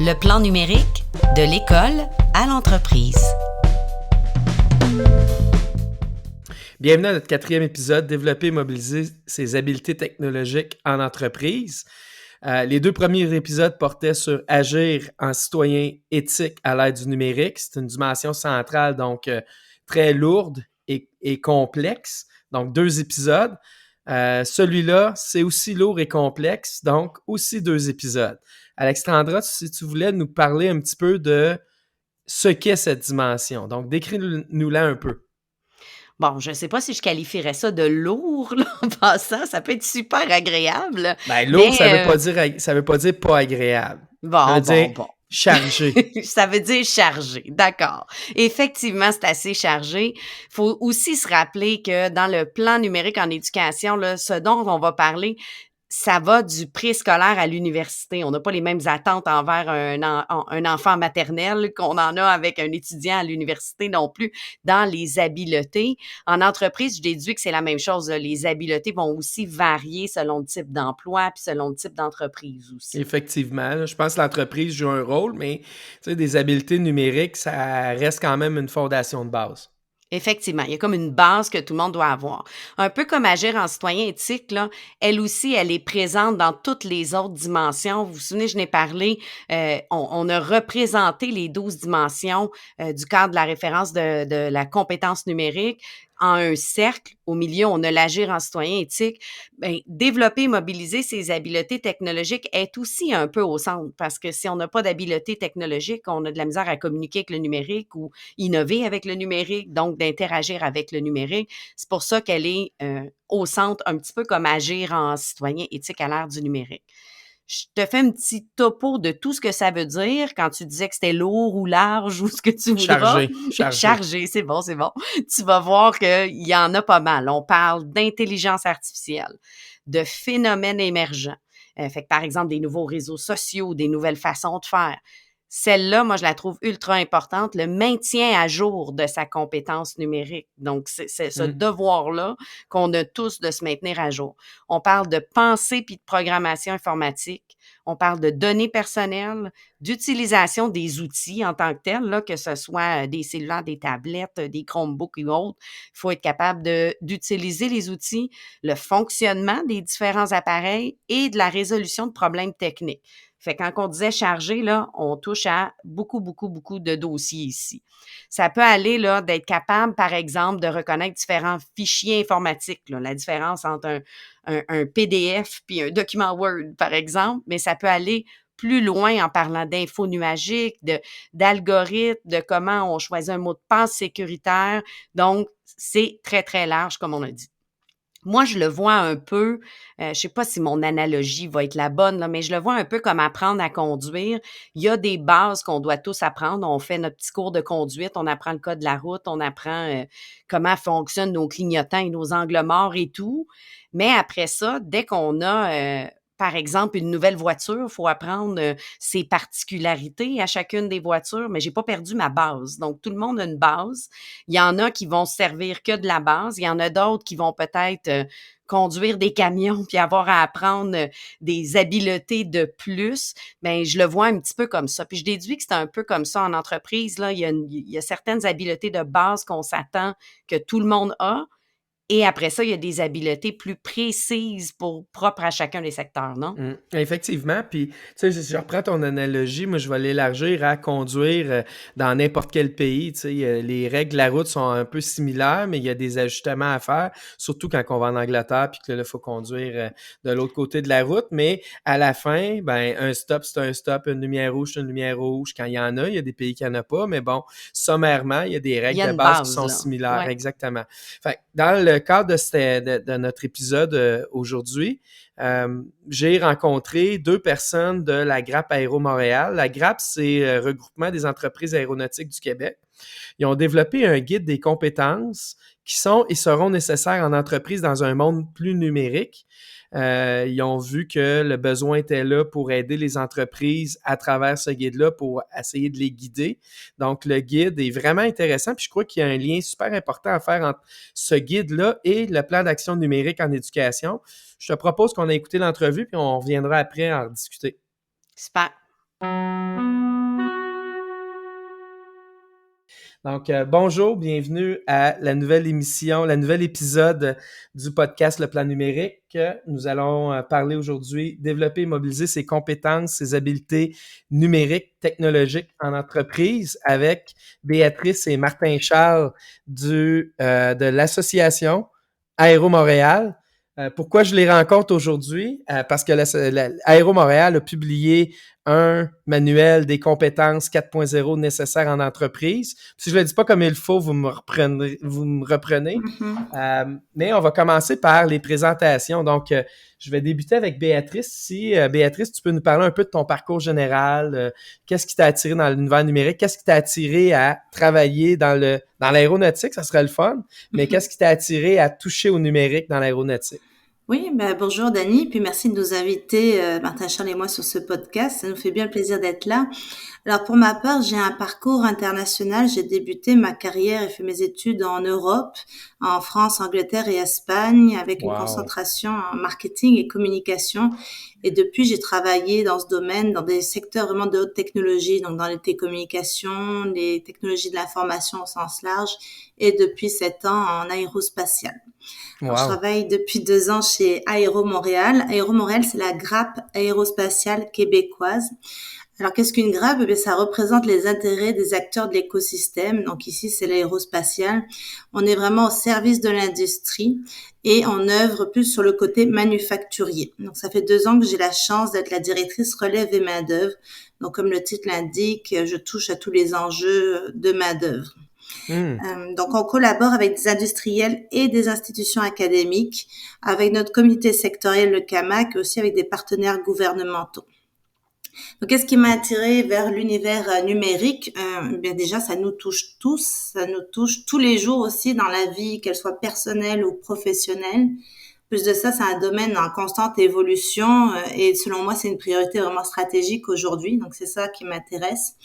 Le plan numérique de l'école à l'entreprise. Bienvenue à notre 4e épisode, Développer et mobiliser ses habiletés technologiques en entreprise. Les 2 premiers épisodes portaient sur agir en citoyen éthique à l'aide du numérique. C'est une dimension centrale, donc très lourde et complexe. Donc 2 épisodes. Celui-là, c'est aussi lourd et complexe, donc aussi 2 épisodes. Alexandra, si tu voulais nous parler un petit peu de ce qu'est cette dimension. Donc, décris-nous-la un peu. Bon, je ne sais pas si je qualifierais ça de lourd, là, en passant. Ça peut être super agréable, Ben, lourd, ça mais veut pas dire pas agréable. Ça veut dire bon. chargé. Ça veut dire chargé, d'accord. Effectivement, c'est assez chargé. Il faut aussi se rappeler que dans le plan numérique en éducation, là, ce dont on va parler, ça va du préscolaire à l'université. On n'a pas les mêmes attentes envers un enfant maternel qu'on en a avec un étudiant à l'université non plus dans les habiletés. En entreprise, je déduis que c'est la même chose. Là. Les habiletés vont aussi varier selon le type d'emploi puis selon le type d'entreprise aussi. Effectivement, là, je pense que l'entreprise joue un rôle, mais des habiletés numériques, ça reste quand même une fondation de base. Effectivement, il y a comme une base que tout le monde doit avoir. Un peu comme agir en citoyen éthique, là, elle aussi, elle est présente dans toutes les autres dimensions. Vous vous souvenez, je n'ai parlé, on a représenté les 12 dimensions du cadre de la référence de la compétence numérique en un cercle. Au milieu, on a l'agir en citoyen éthique. Bien, développer et mobiliser ces habiletés technologiques est aussi un peu au centre parce que si on n'a pas d'habileté technologique, on a de la misère à communiquer avec le numérique ou innover avec le numérique, donc d'interagir avec le numérique. C'est pour ça qu'elle est au centre, un petit peu comme agir en citoyen éthique à l'ère du numérique. Je te fais un petit topo de tout ce que ça veut dire quand tu disais que c'était lourd ou large ou ce que tu voudras. Chargé. Chargé, c'est bon, c'est bon. Tu vas voir qu'il y en a pas mal. On parle d'intelligence artificielle, de phénomènes émergents. Fait que, par exemple, des nouveaux réseaux sociaux, des nouvelles façons de faire. Celle-là, moi, je la trouve ultra importante, le maintien à jour de sa compétence numérique. Donc, c'est ce devoir-là qu'on a tous de se maintenir à jour. On parle de pensée puis de programmation informatique. On parle de données personnelles, d'utilisation des outils en tant que tels, là, que ce soit des cellulaires, des tablettes, des Chromebooks ou autres. Il faut être capable d'utiliser les outils, le fonctionnement des différents appareils et de la résolution de problèmes techniques. Fait que quand on disait chargé, là, on touche à beaucoup de dossiers ici. Ça peut aller là d'être capable, par exemple, de reconnaître différents fichiers informatiques, là, la différence entre un PDF puis un document Word, par exemple, mais ça peut aller plus loin en parlant d'infos nuagiques, d'algorithmes, de comment on choisit un mot de passe sécuritaire. Donc, c'est très, très large, comme on a dit. Moi, je le vois un peu, je sais pas si mon analogie va être la bonne, là, mais je le vois un peu comme apprendre à conduire. Il y a des bases qu'on doit tous apprendre. On fait notre petit cours de conduite, on apprend le code de la route, on apprend comment fonctionnent nos clignotants et nos angles morts et tout. Mais après ça, dès qu'on a, par exemple, une nouvelle voiture, il faut apprendre ses particularités à chacune des voitures, mais j'ai pas perdu ma base. Donc, tout le monde a une base. Il y en a qui vont se servir que de la base. Il y en a d'autres qui vont peut-être conduire des camions puis avoir à apprendre des habiletés de plus. Bien, je le vois un petit peu comme ça. Puis je déduis que c'est un peu comme ça en entreprise. Là, il y a certaines habiletés de base qu'on s'attend que tout le monde a. Et après ça, il y a des habiletés plus précises propres à chacun des secteurs, non? Effectivement, puis tu sais, si je reprends ton analogie, moi je vais l'élargir à conduire dans n'importe quel pays. Tu sais, les règles de la route sont un peu similaires, mais il y a des ajustements à faire, surtout quand on va en Angleterre, puis que là, il faut conduire de l'autre côté de la route. Mais à la fin, ben un stop, c'est un stop, une lumière rouge, c'est une lumière rouge. Quand il y en a des pays qui n'en ont pas, mais bon, sommairement, il y a des Il règles y a de une base qui base, sont là. similaires. Ouais. Exactement. Fait que dans le cadre de notre épisode aujourd'hui, j'ai rencontré 2 personnes de la GRAP Aéro Montréal. La GRAP, c'est regroupement des entreprises aéronautiques du Québec. Ils ont développé un guide des compétences qui sont et seront nécessaires en entreprise dans un monde plus numérique. Ils ont vu que le besoin était là pour aider les entreprises à travers ce guide-là pour essayer de les guider. Donc, le guide est vraiment intéressant. Puis, je crois qu'il y a un lien super important à faire entre ce guide-là et le plan d'action numérique en éducation. Je te propose qu'on ait écouté l'entrevue puis on reviendra après en discuter. Super. Donc, bonjour, bienvenue à la nouvelle émission, la nouvelle épisode du podcast Le Plan numérique. Nous allons parler aujourd'hui, développer et mobiliser ses compétences, ses habiletés numériques, technologiques en entreprise avec Béatrice et Martin Charles de l'association Aéro Montréal. Pourquoi je les rencontre aujourd'hui? Parce que Aéro Montréal a publié un manuel des compétences 4.0 nécessaires en entreprise. Si je ne le dis pas comme il faut, vous me reprenez. Mais on va commencer par les présentations. Donc, je vais débuter avec Béatrice. Si, Béatrice, tu peux nous parler un peu de ton parcours général, qu'est-ce qui t'a attiré dans l'univers numérique, qu'est-ce qui t'a attiré à travailler dans l'aéronautique, ça serait le fun, mais qu'est-ce qui t'a attiré à toucher au numérique dans l'aéronautique? Oui, bonjour Dani, puis merci de nous inviter, Martin Charles et moi, sur ce podcast. Ça nous fait bien plaisir d'être là. Alors pour ma part, j'ai un parcours international. J'ai débuté ma carrière et fait mes études en Europe, en France, Angleterre et Espagne, avec une concentration en marketing et communication. Et depuis, j'ai travaillé dans ce domaine, dans des secteurs vraiment de haute technologie, donc dans les télécommunications, les technologies de l'information au sens large, et depuis 7 ans en aérospatial. Alors, je travaille depuis 2 ans chez Aéro Montréal. Aéro Montréal, c'est la grappe aérospatiale québécoise. Alors, qu'est-ce qu'une grappe? Eh bien, ça représente les intérêts des acteurs de l'écosystème. Donc ici, c'est l'aérospatial. On est vraiment au service de l'industrie et on œuvre plus sur le côté manufacturier. Donc, ça fait 2 ans que j'ai la chance d'être la directrice relève et main-d'œuvre. Donc, comme le titre l'indique, je touche à tous les enjeux de main-d'œuvre. Donc, on collabore avec des industriels et des institutions académiques, avec notre comité sectoriel, le CAMAC, et aussi avec des partenaires gouvernementaux. Donc, qu'est-ce qui m'a attirée vers l'univers numérique? Bien déjà, ça nous touche tous, ça nous touche tous les jours aussi dans la vie, qu'elle soit personnelle ou professionnelle. Plus de ça, c'est un domaine en constante évolution et selon moi, c'est une priorité vraiment stratégique aujourd'hui. Donc, c'est ça qui m'intéresse.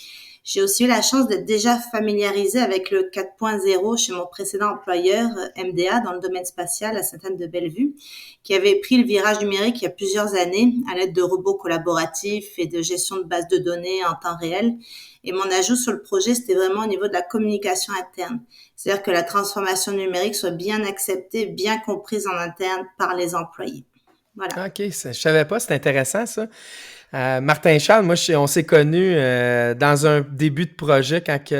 J'ai aussi eu la chance d'être déjà familiarisée avec le 4.0 chez mon précédent employeur, MDA, dans le domaine spatial à Sainte-Anne-de-Bellevue, qui avait pris le virage numérique il y a plusieurs années à l'aide de robots collaboratifs et de gestion de bases de données en temps réel. Et mon ajout sur le projet, c'était vraiment au niveau de la communication interne. C'est-à-dire que la transformation numérique soit bien acceptée, bien comprise en interne par les employés. Voilà. OK, je savais pas, c'est intéressant ça. Martin Charles, moi, on s'est connus dans un début de projet quand que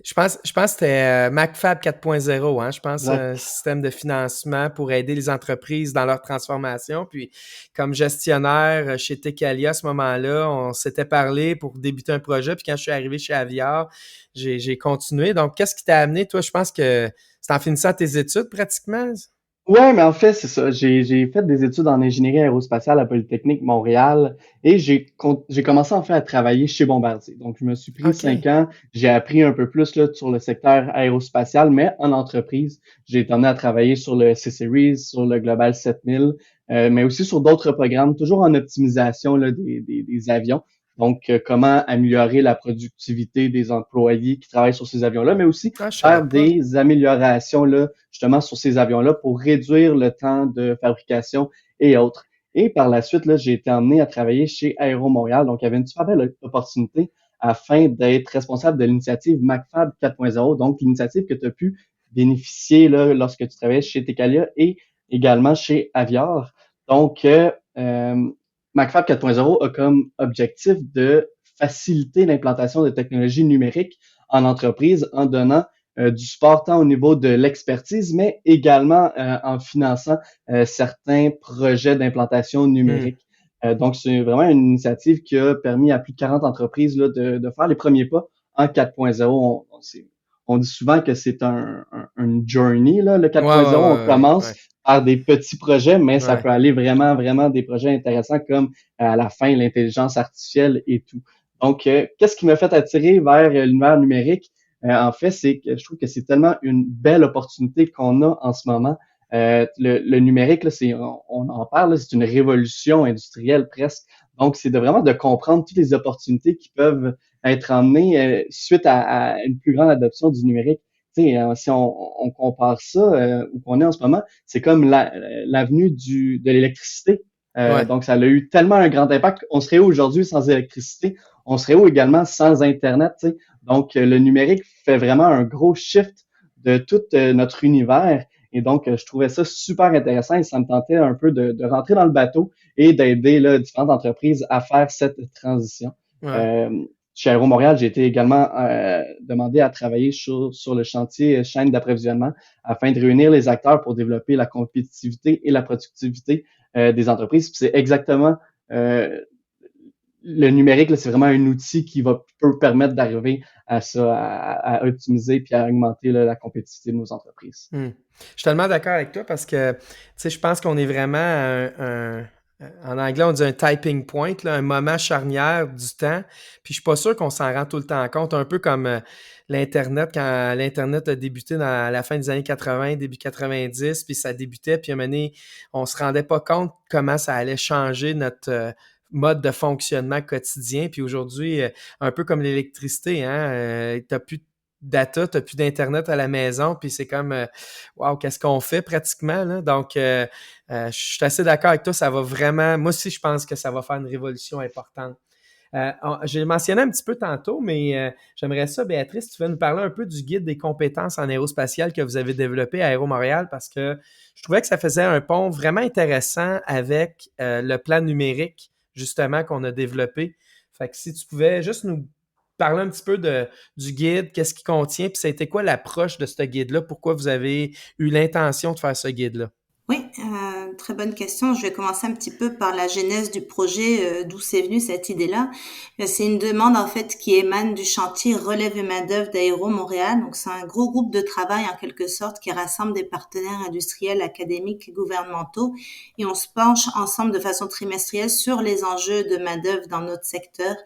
je pense que c'était MacFab 4.0, hein, je pense, un système de financement pour aider les entreprises dans leur transformation. Puis, comme gestionnaire chez Tecalia à ce moment-là, on s'était parlé pour débuter un projet. Puis, quand je suis arrivé chez Aviar, j'ai continué. Donc, qu'est-ce qui t'a amené? Toi, je pense que c'est en finissant tes études pratiquement? Ouais, mais en fait, c'est ça. J'ai fait des études en ingénierie aérospatiale à Polytechnique Montréal et j'ai commencé en fait à travailler chez Bombardier. Donc, je me suis pris 5 ans. J'ai appris un peu plus là, sur le secteur aérospatial, mais en entreprise. J'ai été amené à travailler sur le C-Series, sur le Global 7000, mais aussi sur d'autres programmes, toujours en optimisation là, des avions. Donc, comment améliorer la productivité des employés qui travaillent sur ces avions-là, mais aussi faire des améliorations là, justement sur ces avions-là pour réduire le temps de fabrication et autres. Et par la suite, là, j'ai été emmené à travailler chez Aéro Montréal. Donc, il y avait une super belle opportunité afin d'être responsable de l'initiative MacFab 4.0, donc l'initiative que tu as pu bénéficier là, lorsque tu travaillais chez Tecalia et également chez Aviar. Donc, MacFab 4.0 a comme objectif de faciliter l'implantation de technologies numériques en entreprise en donnant du support tant au niveau de l'expertise, mais également en finançant certains projets d'implantation numérique. Donc, c'est vraiment une initiative qui a permis à plus de 40 entreprises là, de faire les premiers pas en 4.0. On dit souvent que c'est un journey, là, le 4.0. On commence par des petits projets, mais ça peut aller vraiment, vraiment des projets intéressants comme à la fin, l'intelligence artificielle et tout. Donc, qu'est-ce qui m'a fait attirer vers l'univers numérique? En fait, c'est que je trouve que c'est tellement une belle opportunité qu'on a en ce moment. Le numérique, là, on en parle, là, c'est une révolution industrielle presque. Donc, c'est vraiment de comprendre toutes les opportunités qui peuvent être emmenées suite à une plus grande adoption du numérique. Tu sais, si on compare ça où qu'on est en ce moment, c'est comme l'avenue de l'électricité. Ouais. Donc, ça a eu tellement un grand impact. On serait où aujourd'hui sans électricité? On serait où également sans Internet, tu sais? Donc, le numérique fait vraiment un gros shift de tout notre univers. Et donc, je trouvais ça super intéressant et ça me tentait un peu de rentrer dans le bateau et d'aider là, différentes entreprises à faire cette transition. Ouais. Chez Aéro Montréal, j'ai été également demandé à travailler sur le chantier chaîne d'approvisionnement afin de réunir les acteurs pour développer la compétitivité et la productivité des entreprises. Puis c'est exactement le numérique, là, c'est vraiment un outil qui peut permettre d'arriver à ça, à optimiser puis à augmenter là, la compétitivité de nos entreprises. Je suis tellement d'accord avec toi parce que, tu sais, je pense qu'on est vraiment en anglais, on dit un typing point, là, un moment charnière du temps. Puis je suis pas sûr qu'on s'en rend tout le temps compte. Un peu comme l'Internet, quand l'Internet a débuté dans la fin des années 80, début 90, puis ça débutait, puis à un moment donné, on se rendait pas compte comment ça allait changer notre mode de fonctionnement quotidien. Puis aujourd'hui, un peu comme l'électricité, hein, t'as plus de data, t'as plus d'Internet à la maison, puis c'est comme, wow, qu'est-ce qu'on fait pratiquement, là? Donc, je suis assez d'accord avec toi, ça va vraiment, moi aussi, je pense que ça va faire une révolution importante. J'ai mentionné un petit peu tantôt, mais j'aimerais ça, Béatrice, tu vas nous parler un peu du guide des compétences en aérospatiale que vous avez développé à Aéro Montréal parce que je trouvais que ça faisait un pont vraiment intéressant avec le plan numérique, justement, qu'on a développé. Fait que si tu pouvais juste nous parler un petit peu du guide, qu'est-ce qu'il contient, puis ça a été quoi l'approche de ce guide-là? Pourquoi vous avez eu l'intention de faire ce guide-là? Oui, très bonne question. Je vais commencer un petit peu par la genèse du projet, d'où c'est venu cette idée-là. C'est une demande en fait qui émane du chantier Relève et main-d'œuvre d'Aéro Montréal. Donc c'est un gros groupe de travail en quelque sorte qui rassemble des partenaires industriels, académiques et gouvernementaux et on se penche ensemble de façon trimestrielle sur les enjeux de main-d'œuvre dans notre secteur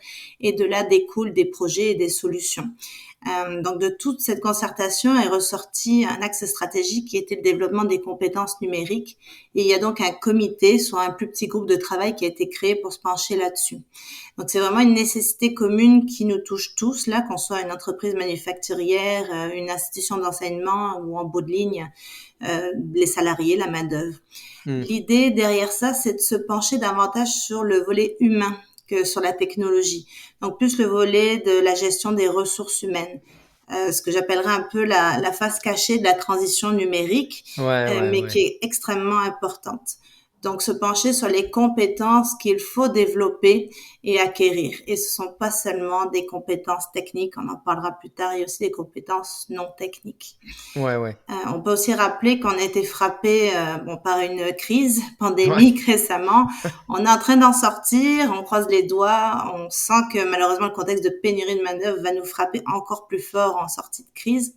et de là découlent des projets et des solutions. Donc de toute cette concertation est ressorti un axe stratégique qui était le développement des compétences numériques et il y a donc un comité, soit un plus petit groupe de travail qui a été créé pour se pencher là-dessus. Donc c'est vraiment une nécessité commune qui nous touche tous, là, qu'on soit une entreprise manufacturière, une institution d'enseignement ou en bout de ligne, les salariés, la main-d'œuvre. L'idée derrière ça, c'est de se pencher davantage sur le volet humain que sur la technologie. Donc plus le volet de la gestion des ressources humaines. Ce que j'appellerais un peu la face cachée de la transition numérique, mais qui est extrêmement importante. Donc, se pencher sur les compétences qu'il faut développer et acquérir. Et ce sont pas seulement des compétences techniques, on en parlera plus tard, il y a aussi des compétences non techniques. On peut aussi rappeler qu'on a été frappé par une crise pandémique récemment. On est en train d'en sortir, on croise les doigts, on sent que malheureusement le contexte de pénurie de main-d'œuvre va nous frapper encore plus fort en sortie de crise.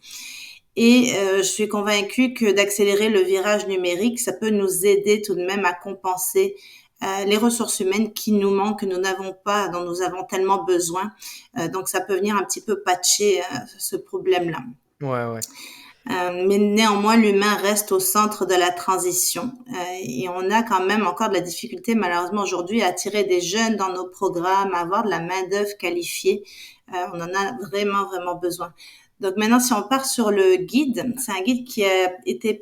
Et je suis convaincue que d'accélérer le virage numérique, ça peut nous aider tout de même à compenser les ressources humaines qui nous manquent, que nous n'avons pas, dont nous avons tellement besoin. Donc, ça peut venir un petit peu patcher ce problème-là. Mais néanmoins, l'humain reste au centre de la transition. Et on a quand même encore de la difficulté, malheureusement, aujourd'hui, à attirer des jeunes dans nos programmes, à avoir de la main-d'œuvre qualifiée. On en a vraiment, vraiment besoin. Donc maintenant, si on part sur le guide, c'est un guide qui a été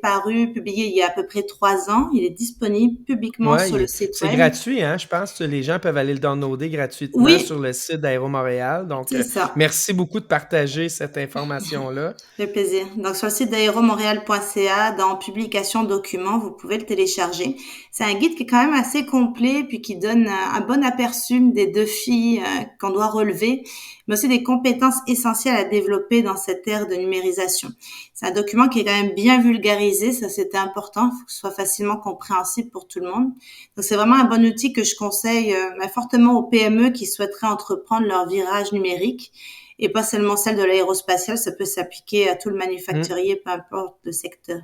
publié il y a à peu près 3 ans. Il est disponible publiquement sur le site web. C'est gratuit, hein? Je pense que les gens peuvent aller le downloader gratuitement sur le site d'Aéro Montréal. Donc, merci beaucoup de partager cette information-là. Ça fait plaisir. Donc, sur le site d'aéromontréal.ca, dans Publication documents, vous pouvez le télécharger. C'est un guide qui est quand même assez complet, puis qui donne un bon aperçu des défis qu'on doit relever, mais aussi des compétences essentielles à développer dans cette ère de numérisation. C'est un document qui est quand même bien vulgarisé, ça c'était important, il faut que ce soit facilement compréhensible pour tout le monde. Donc c'est vraiment un bon outil que je conseille fortement aux PME qui souhaiteraient entreprendre leur virage numérique et pas seulement celle de l'aérospatiale, ça peut s'appliquer à tout le manufacturier, peu importe le secteur.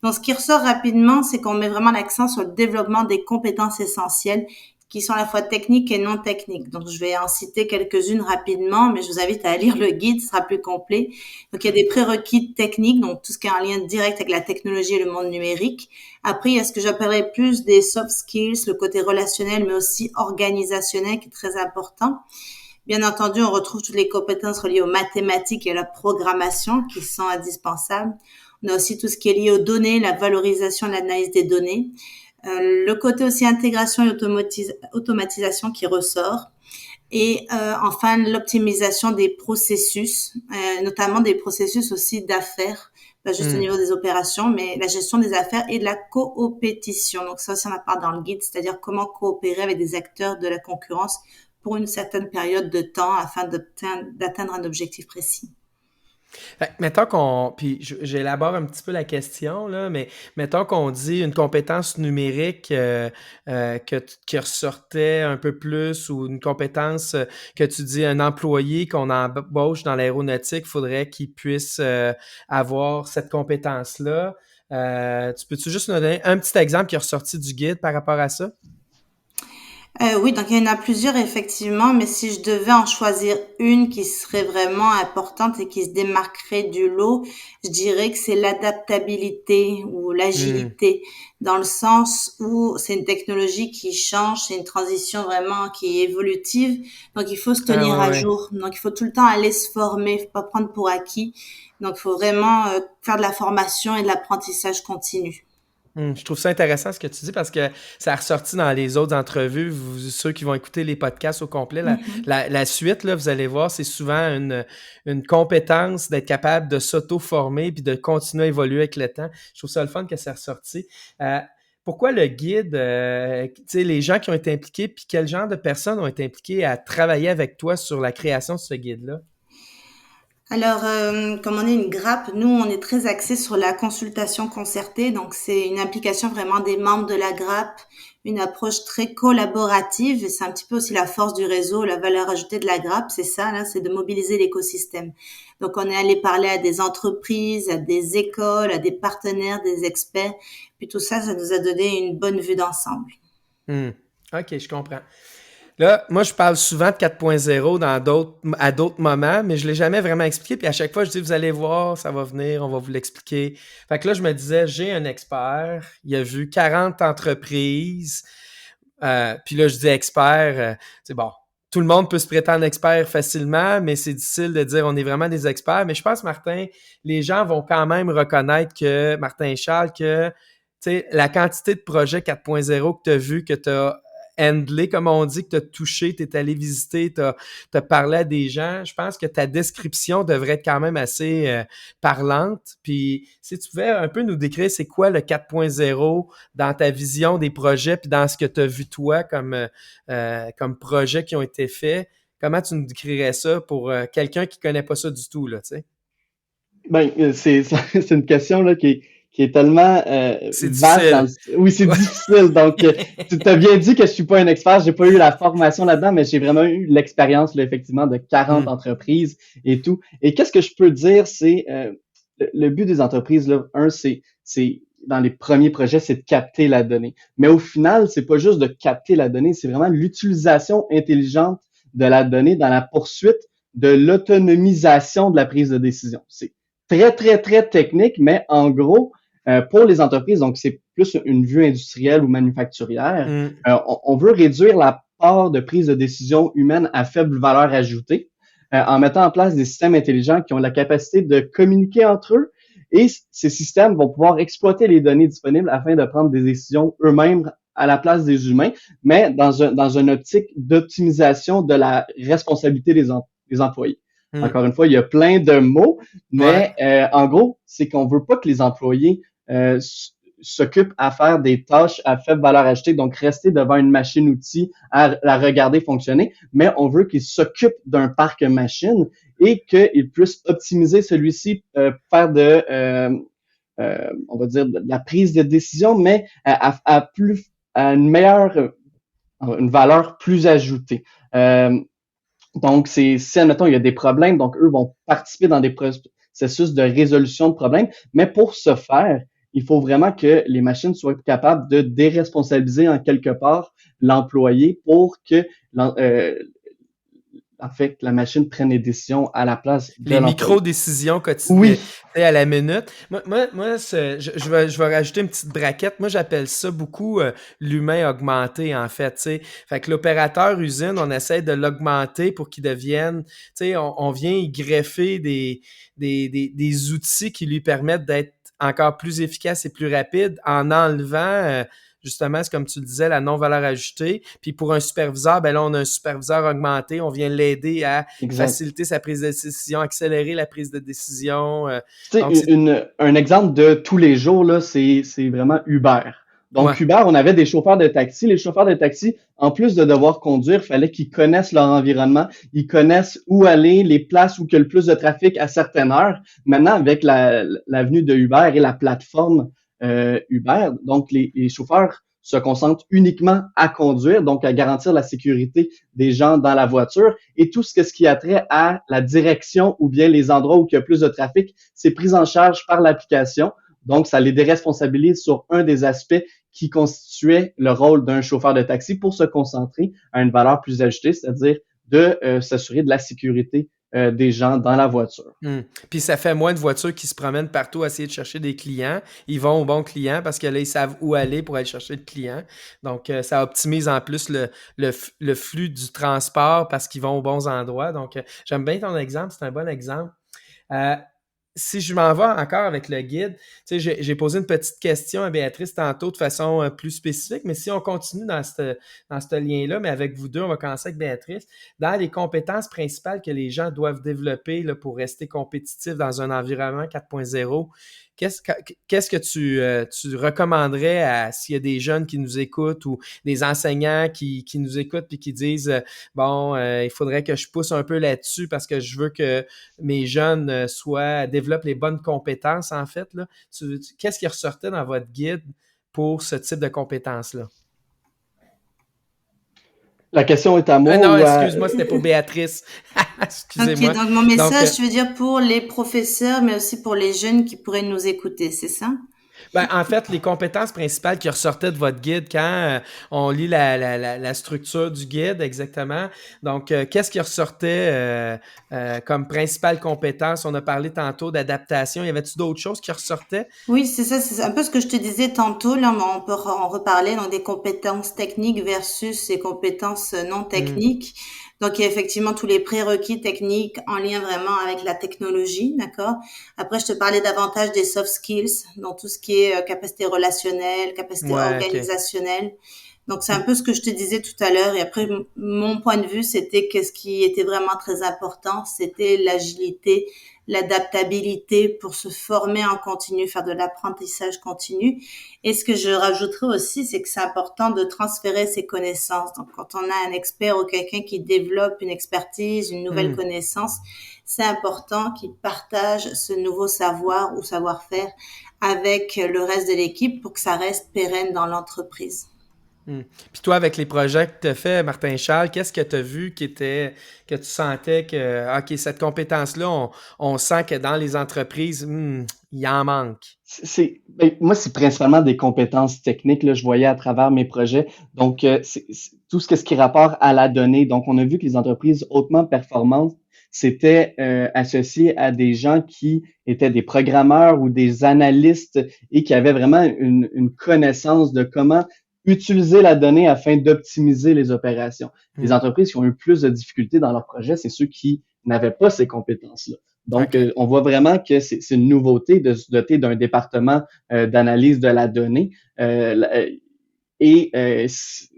Donc ce qui ressort rapidement, c'est qu'on met vraiment l'accent sur le développement des compétences essentielles qui sont à la fois techniques et non techniques. Donc, je vais en citer quelques-unes rapidement, mais je vous invite à lire le guide, ce sera plus complet. Donc, il y a des prérequis techniques, donc tout ce qui est en lien direct avec la technologie et le monde numérique. Après, il y a ce que j'appellerais plus des soft skills, le côté relationnel, mais aussi organisationnel, qui est très important. Bien entendu, on retrouve toutes les compétences reliées aux mathématiques et à la programmation qui sont indispensables. On a aussi tout ce qui est lié aux données, la valorisation et l'analyse des données. Le côté aussi intégration et automatisation qui ressort. Et enfin, l'optimisation des processus, notamment des processus aussi d'affaires, pas juste au niveau des opérations, mais la gestion des affaires et de la coopétition. Donc ça aussi, on en parle dans le guide, c'est-à-dire comment coopérer avec des acteurs de la concurrence pour une certaine période de temps afin d'atteindre un objectif précis. Mettons puis j'élabore un petit peu la question, là, mais mettons qu'on dit une compétence numérique qui ressortait un peu plus ou une compétence que tu dis un employé qu'on embauche dans l'aéronautique, il faudrait qu'il puisse avoir cette compétence-là. Tu peux-tu juste nous donner un petit exemple qui est ressorti du guide par rapport à ça? Oui, donc il y en a plusieurs effectivement, mais si je devais en choisir une qui serait vraiment importante et qui se démarquerait du lot, je dirais que c'est l'adaptabilité ou l'agilité, dans le sens où c'est une technologie qui change, c'est une transition vraiment qui est évolutive, donc il faut se tenir à jour, donc il faut tout le temps aller se former, faut pas prendre pour acquis, donc il faut vraiment faire de la formation et de l'apprentissage continu. Je trouve ça intéressant ce que tu dis parce que ça a ressorti dans les autres entrevues. Ceux qui vont écouter les podcasts au complet, la suite, là, vous allez voir, c'est souvent une compétence d'être capable de s'auto-former puis de continuer à évoluer avec le temps. Je trouve ça le fun que ça a ressorti. Pourquoi le guide, tu sais, les gens qui ont été impliqués, puis quel genre de personnes ont été impliquées à travailler avec toi sur la création de ce guide-là? Alors, comme on est une grappe, nous, on est très axé sur la consultation concertée. Donc, c'est une implication vraiment des membres de la grappe, une approche très collaborative. Et c'est un petit peu aussi la force du réseau, la valeur ajoutée de la grappe. C'est ça, là, c'est de mobiliser l'écosystème. Donc, on est allé parler à des entreprises, à des écoles, à des partenaires, des experts. Puis tout ça, ça nous a donné une bonne vue d'ensemble. OK, je comprends. Là, moi, je parle souvent de 4.0 à d'autres moments, mais je ne l'ai jamais vraiment expliqué. Puis à chaque fois, je dis, vous allez voir, ça va venir, on va vous l'expliquer. Fait que là, je me disais, j'ai un expert, il a vu 40 entreprises. Puis là, je dis expert, c'est bon. Tout le monde peut se prétendre expert facilement, mais c'est difficile de dire on est vraiment des experts. Mais je pense, Martin, les gens vont quand même reconnaître que, Martin et Charles, que la quantité de projets 4.0 que tu as vu, que tu as handlé, comme on dit, que tu as touché, tu es allé visiter, tu as parlé à des gens. Je pense que ta description devrait être quand même assez parlante. Puis, si tu pouvais un peu nous décrire c'est quoi le 4.0 dans ta vision des projets, puis dans ce que tu as vu toi comme projets qui ont été faits, comment tu nous décrirais ça pour quelqu'un qui connaît pas ça du tout, là, tu sais? Ben, c'est une question là qui est tellement C'est vaste. Oui, c'est difficile. Donc, tu t'as bien dit que je suis pas un expert, j'ai pas eu la formation là-dedans, mais j'ai vraiment eu l'expérience là, effectivement de 40 entreprises et tout. Et qu'est-ce que je peux dire, c'est le but des entreprises là, c'est dans les premiers projets, c'est de capter la donnée. Mais au final, c'est pas juste de capter la donnée, c'est vraiment l'utilisation intelligente de la donnée dans la poursuite de l'autonomisation de la prise de décision. C'est très, très, très technique, mais en gros, pour les entreprises, donc c'est plus une vue industrielle ou manufacturière, on veut réduire la part de prise de décision humaine à faible valeur ajoutée en mettant en place des systèmes intelligents qui ont la capacité de communiquer entre eux et ces systèmes vont pouvoir exploiter les données disponibles afin de prendre des décisions eux-mêmes à la place des humains, mais dans une optique d'optimisation de la responsabilité des employés. Encore une fois, il y a plein de mots, mais en gros, c'est qu'on veut pas que les employés s'occupent à faire des tâches à faible valeur ajoutée, donc rester devant une machine-outil à la regarder fonctionner, mais on veut qu'ils s'occupent d'un parc machine et qu'ils puissent optimiser celui-ci, faire on va dire, de la prise de décision, mais à une valeur plus ajoutée. Donc, si, admettons, il y a des problèmes, donc eux vont participer dans des processus de résolution de problèmes, mais pour ce faire, il faut vraiment que les machines soient capables de déresponsabiliser en quelque part l'employé pour que en fait, la machine prenne les décisions à la place de les micro-décisions quotidiennes à la minute. Moi je vais rajouter une petite braquette. Moi, j'appelle ça beaucoup l'humain augmenté, en fait. T'sais. Fait que l'opérateur usine, on essaie de l'augmenter pour qu'il devienne... On vient y greffer des outils qui lui permettent d'être encore plus efficace et plus rapide en enlevant... justement, c'est comme tu le disais, la non-valeur ajoutée. Puis pour un superviseur, ben là, on a un superviseur augmenté. On vient l'aider à faciliter sa prise de décision, accélérer la prise de décision. Tu sais, un exemple de tous les jours, là, c'est vraiment Uber. Donc, Uber, on avait des chauffeurs de taxi. Les chauffeurs de taxi, en plus de devoir conduire, il fallait qu'ils connaissent leur environnement, ils connaissent où aller, les places où il y a le plus de trafic à certaines heures. Maintenant, avec l'avenue de Uber et la plateforme Uber, donc les chauffeurs se concentrent uniquement à conduire, donc à garantir la sécurité des gens dans la voiture. Et tout ce qui a trait à la direction ou bien les endroits où il y a plus de trafic, c'est pris en charge par l'application. Donc, ça les déresponsabilise sur un des aspects qui constituait le rôle d'un chauffeur de taxi pour se concentrer à une valeur plus ajoutée, c'est-à-dire de s'assurer de la sécurité des gens dans la voiture. Puis ça fait moins de voitures qui se promènent partout à essayer de chercher des clients. Ils vont aux bons clients parce que là, ils savent où aller pour aller chercher le client. Donc, ça optimise en plus le flux du transport parce qu'ils vont aux bons endroits. Donc, j'aime bien ton exemple. C'est un bon exemple. Si je m'en vais encore avec le guide, tu sais, j'ai posé une petite question à Béatrice tantôt de façon plus spécifique, mais si on continue dans ce lien-là, mais avec vous deux, on va commencer avec Béatrice. Dans les compétences principales que les gens doivent développer là, pour rester compétitifs dans un environnement 4.0, qu'est-ce que tu recommanderais s'il y a des jeunes qui nous écoutent ou des enseignants qui nous écoutent et qui disent il faudrait que je pousse un peu là-dessus parce que je veux que mes jeunes développent les bonnes compétences en fait là. Qu'est-ce qui ressortait dans votre guide pour ce type de compétences-là? La question est à moi. Non, excuse-moi, c'était pour Béatrice. Excusez-moi. Ok, donc mon message, tu veux dire pour les professeurs, mais aussi pour les jeunes qui pourraient nous écouter, c'est ça? Ben, en fait, les compétences principales qui ressortaient de votre guide quand on lit la structure du guide, exactement. Donc, qu'est-ce qui ressortait comme principale compétence? On a parlé tantôt d'adaptation. Y avait-tu d'autres choses qui ressortaient? Oui, c'est ça. C'est un peu ce que je te disais tantôt. Là, on peut en reparler dans des compétences techniques versus les compétences non techniques. Donc, il y a effectivement tous les prérequis techniques en lien vraiment avec la technologie, d'accord? Après, je te parlais davantage des soft skills, donc tout ce qui est capacité relationnelle, capacité organisationnelle. Okay. Donc, c'est un peu ce que je te disais tout à l'heure. Et après, mon point de vue, c'était que ce qui était vraiment très important, c'était l'agilité, l'adaptabilité pour se former en continu, faire de l'apprentissage continu. Et ce que je rajouterais aussi, c'est que c'est important de transférer ses connaissances. Donc, quand on a un expert ou quelqu'un qui développe une expertise, une nouvelle connaissance, c'est important qu'il partage ce nouveau savoir ou savoir-faire avec le reste de l'équipe pour que ça reste pérenne dans l'entreprise. Puis toi, avec les projets que tu as fait, Martin-Charles, qu'est-ce que tu as vu que tu sentais que, OK, cette compétence-là, on sent que dans les entreprises, il en manque? Moi, c'est principalement des compétences techniques, là, je voyais à travers mes projets. Donc, c'est tout ce qui rapporte à la donnée. Donc, on a vu que les entreprises hautement performantes, c'était associé à des gens qui étaient des programmeurs ou des analystes et qui avaient vraiment une connaissance de comment utiliser la donnée afin d'optimiser les opérations. Les entreprises qui ont eu plus de difficultés dans leur projet, c'est ceux qui n'avaient pas ces compétences-là. Donc, on voit vraiment que c'est une nouveauté de se doter d'un département d'analyse de la donnée.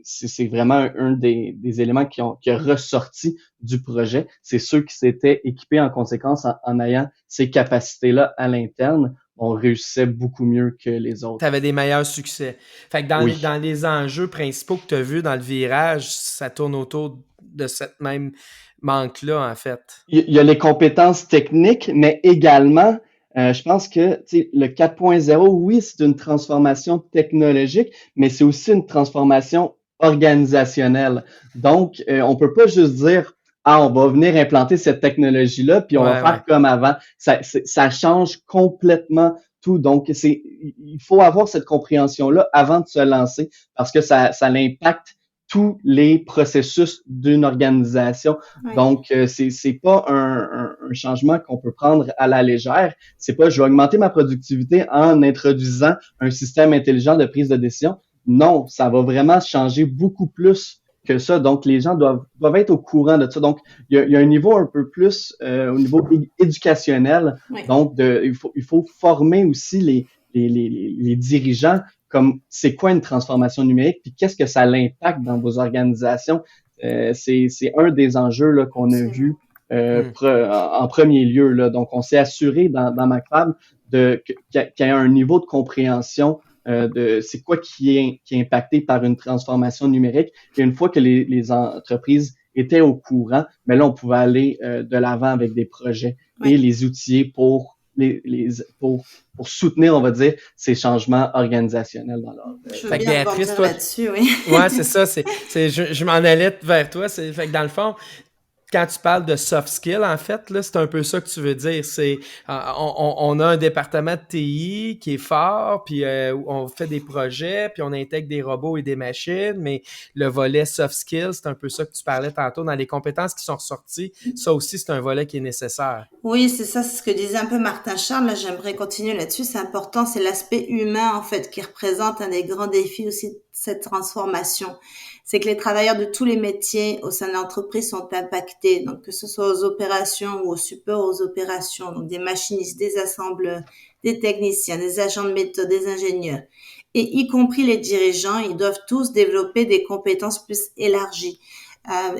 C'est vraiment un des éléments qui a ressorti du projet. C'est ceux qui s'étaient équipés en conséquence en ayant ces capacités-là à l'interne. On réussissait beaucoup mieux que les autres. Tu avais des meilleurs succès. Fait que dans les enjeux principaux que tu as vus dans le virage, ça tourne autour de cette même manque-là, en fait. Il y a les compétences techniques, mais également, je pense que le 4.0, oui, c'est une transformation technologique, mais c'est aussi une transformation organisationnelle. Donc, on peut pas juste dire on va venir implanter cette technologie-là, puis on va faire comme avant. Ça change complètement tout. Donc, il faut avoir cette compréhension-là avant de se lancer parce que ça impacte tous les processus d'une organisation. Ouais. Donc, c'est pas un changement qu'on peut prendre à la légère. C'est pas je vais augmenter ma productivité en introduisant un système intelligent de prise de décision. Non, ça va vraiment changer beaucoup plus que ça. Donc, les gens doivent être au courant de ça. Donc, il y a un niveau un peu plus au niveau éducationnel. Oui. Donc, il faut former aussi les dirigeants comme c'est quoi une transformation numérique, puis qu'est-ce que ça l'impact dans vos organisations. C'est un des enjeux là, qu'on a vu en premier lieu. Là. Donc, on s'est assuré dans McFab qu'il y ait un niveau de compréhension de c'est quoi qui est impacté par une transformation numérique. Et une fois que les entreprises étaient au courant, mais là, on pouvait aller de l'avant avec des projets et les outiller pour soutenir, on va dire, ces changements organisationnels dans leur... Je veux bien Béatrice, toi, là-dessus, oui. Ouais, c'est ça. Je m'en allais vers toi. Fait que dans le fond, quand tu parles de soft skills, en fait, là, c'est un peu ça que tu veux dire. C'est on a un département de TI qui est fort, puis on fait des projets, puis on intègre des robots et des machines, mais le volet soft skills, c'est un peu ça que tu parlais tantôt dans les compétences qui sont ressorties. Ça aussi, c'est un volet qui est nécessaire. Oui, c'est ça, c'est ce que disait un peu Martin Charles. Là, j'aimerais continuer là-dessus. C'est important, c'est l'aspect humain, en fait, qui représente un des grands défis aussi de cette transformation. C'est que les travailleurs de tous les métiers au sein de l'entreprise sont impactés, donc que ce soit aux opérations ou au support aux opérations, donc des machinistes, des assembleurs, des techniciens, des agents de méthode, des ingénieurs, et y compris les dirigeants, ils doivent tous développer des compétences plus élargies.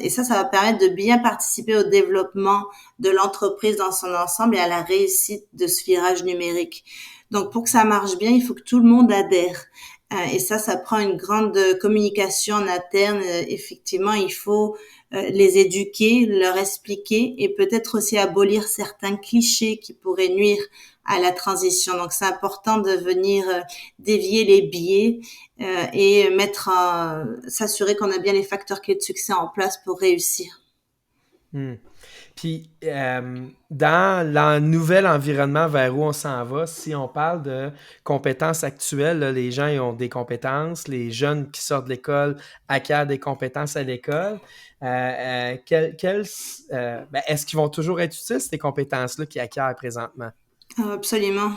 Et ça va permettre de bien participer au développement de l'entreprise dans son ensemble et à la réussite de ce virage numérique. Donc, pour que ça marche bien, il faut que tout le monde adhère. Et ça prend une grande communication en interne. Effectivement, il faut les éduquer, leur expliquer et peut-être aussi abolir certains clichés qui pourraient nuire à la transition. Donc, c'est important de venir dévier les biais et s'assurer qu'on a bien les facteurs clés de succès en place pour réussir. Puis, dans le nouvel environnement vers où on s'en va, si on parle de compétences actuelles, là, les gens ils ont des compétences, les jeunes qui sortent de l'école acquièrent des compétences à l'école. Est-ce qu'ils vont toujours être utiles, ces compétences-là qu'ils acquièrent présentement? Absolument,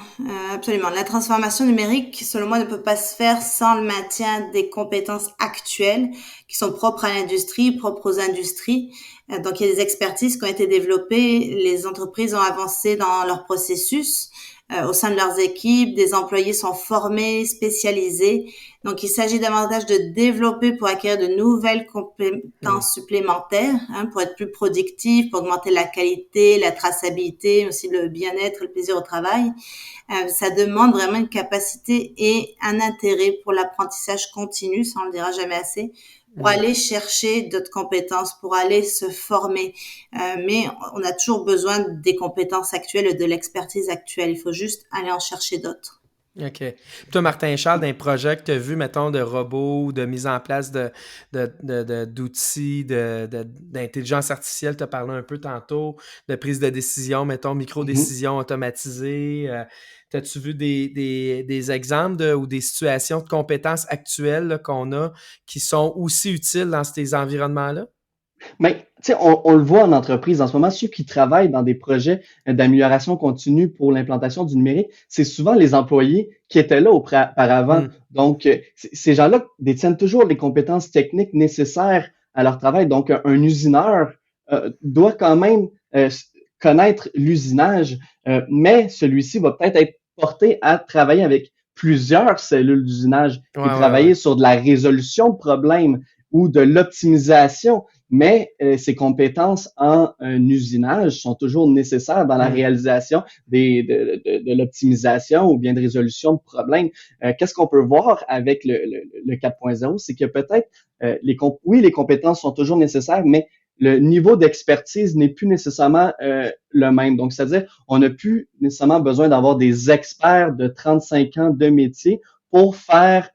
absolument. La transformation numérique, selon moi, ne peut pas se faire sans le maintien des compétences actuelles qui sont propres à l'industrie, propres aux industries. Donc, il y a des expertises qui ont été développées. Les entreprises ont avancé dans leur processus au sein de leurs équipes. Des employés sont formés, spécialisés. Donc, il s'agit davantage de développer pour acquérir de nouvelles compétences supplémentaires, pour être plus productif, pour augmenter la qualité, la traçabilité, aussi le bien-être, le plaisir au travail. Ça demande vraiment une capacité et un intérêt pour l'apprentissage continu, ça on le dira jamais assez, pour aller chercher d'autres compétences, pour aller se former. Mais on a toujours besoin des compétences actuelles et de l'expertise actuelle. Il faut juste aller en chercher d'autres. OK. Toi, Martin Charles, d'un projet que tu as vu, mettons, de robots ou de mise en place d'outils d'intelligence artificielle, tu as parlé un peu tantôt, de prise de décision, mettons, micro-décision automatisée. As-tu vu des exemples ou des situations de compétences actuelles là, qu'on a qui sont aussi utiles dans ces environnements-là? Mais tu sais, on le voit en entreprise en ce moment, ceux qui travaillent dans des projets d'amélioration continue pour l'implantation du numérique, c'est souvent les employés qui étaient là auparavant. Donc, ces gens-là détiennent toujours les compétences techniques nécessaires à leur travail. Donc, un usineur doit quand même connaître l'usinage, mais celui-ci va peut-être être porté à travailler avec plusieurs cellules d'usinage et travailler sur de la résolution de problèmes ou de l'optimisation. Mais ces compétences en usinage sont toujours nécessaires dans la réalisation de l'optimisation ou bien de résolution de problèmes. Qu'est-ce qu'on peut voir avec le 4.0? C'est que peut-être, les compétences sont toujours nécessaires, mais le niveau d'expertise n'est plus nécessairement le même. Donc, c'est-à-dire, on n'a plus nécessairement besoin d'avoir des experts de 35 ans de métier pour faire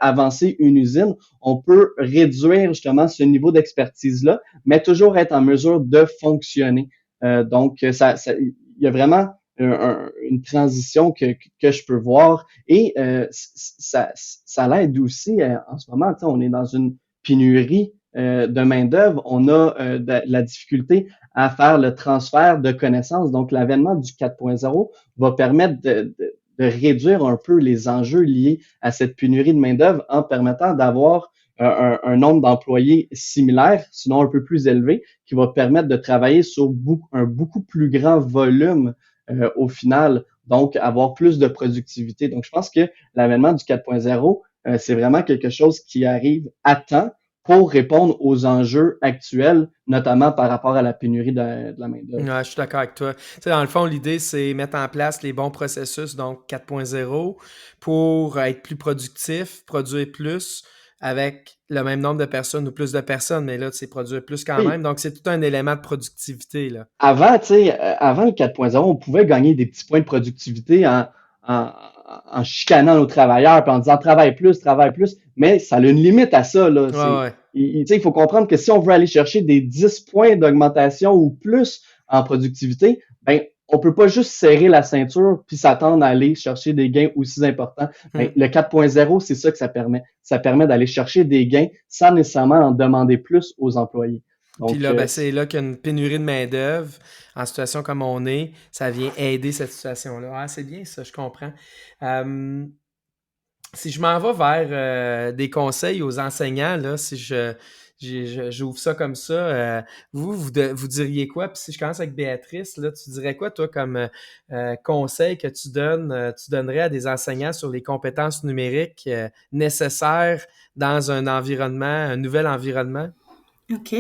avancer une usine. On peut réduire justement ce niveau d'expertise-là, mais toujours être en mesure de fonctionner. Donc, il y a vraiment une transition que je peux voir et ça l'aide aussi en ce moment. On est dans une pénurie de main-d'œuvre. On a de la difficulté à faire le transfert de connaissances. Donc, l'avènement du 4.0 va permettre de réduire un peu les enjeux liés à cette pénurie de main-d'œuvre en permettant d'avoir un nombre d'employés similaire, sinon un peu plus élevé, qui va permettre de travailler sur un beaucoup plus grand volume au final donc avoir plus de productivité. Donc, je pense que l'avènement du 4.0, c'est vraiment quelque chose qui arrive à temps pour répondre aux enjeux actuels, notamment par rapport à la pénurie de la main-d'œuvre. Ouais, je suis d'accord avec toi. Tu sais, dans le fond, l'idée, c'est mettre en place les bons processus, donc 4.0, pour être plus productif, produire plus avec le même nombre de personnes ou plus de personnes, mais là, c'est produire plus quand Oui, même. Donc, c'est tout un élément de productivité, là. avant, tu sais, avant le 4.0, on pouvait gagner des petits points de productivité en, en chicanant nos travailleurs, puis en disant travaille plus, mais ça a une limite à ça, là. Ouais, ouais. Tu sais, il faut comprendre que si on veut aller chercher des 10 points d'augmentation ou plus en productivité, ben, on peut pas juste serrer la ceinture puis s'attendre à aller chercher des gains aussi importants. Ben, le 4.0, c'est ça que ça permet. Ça permet d'aller chercher des gains sans nécessairement en demander plus aux employés. Puis Donc, là, ben, c'est là qu'il y a une pénurie de main-d'œuvre en situation comme on est. Ça vient aider cette situation-là. Ah, c'est bien ça, je comprends. Si je m'en vais vers des conseils aux enseignants, là, si j'ouvre ça comme ça, vous diriez quoi? Puis si je commence avec Béatrice, là, tu dirais quoi, toi, comme conseil que tu donnerais à des enseignants sur les compétences numériques nécessaires dans un nouvel environnement? Ok,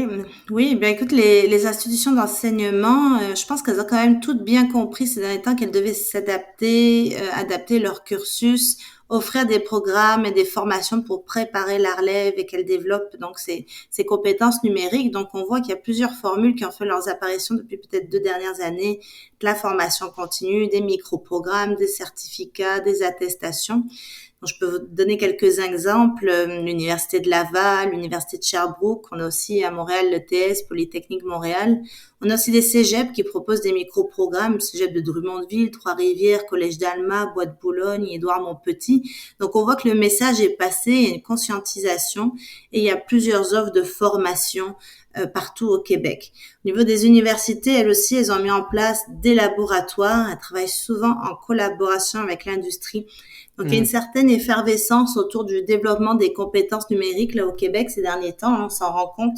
oui, bien écoute, les institutions d'enseignement, je pense qu'elles ont quand même toutes bien compris ces derniers temps qu'elles devaient s'adapter, adapter leur cursus, offrir des programmes et des formations pour préparer la relève et qu'elles développent donc ces compétences numériques. Donc on voit qu'il y a plusieurs formules qui ont fait leurs apparitions depuis peut-être 2 dernières années, de la formation continue, des micro-programmes, des certificats, des attestations. Donc, je peux vous donner quelques exemples. L'Université de Laval, l'Université de Sherbrooke. On a aussi à Montréal l'ETS, Polytechnique Montréal. On a aussi des cégeps qui proposent des micro-programmes. Cégep de Drummondville, Trois-Rivières, Collège d'Alma, Bois de Boulogne, Édouard-Montpetit. Donc, on voit que le message est passé, il y a une conscientisation et il y a plusieurs offres de formation partout au Québec. Au niveau des universités, elles aussi, elles ont mis en place des laboratoires. Elles travaillent souvent en collaboration avec l'industrie. Donc, il y a une certaine effervescence autour du développement des compétences numériques là au Québec ces derniers temps, on s'en rend compte.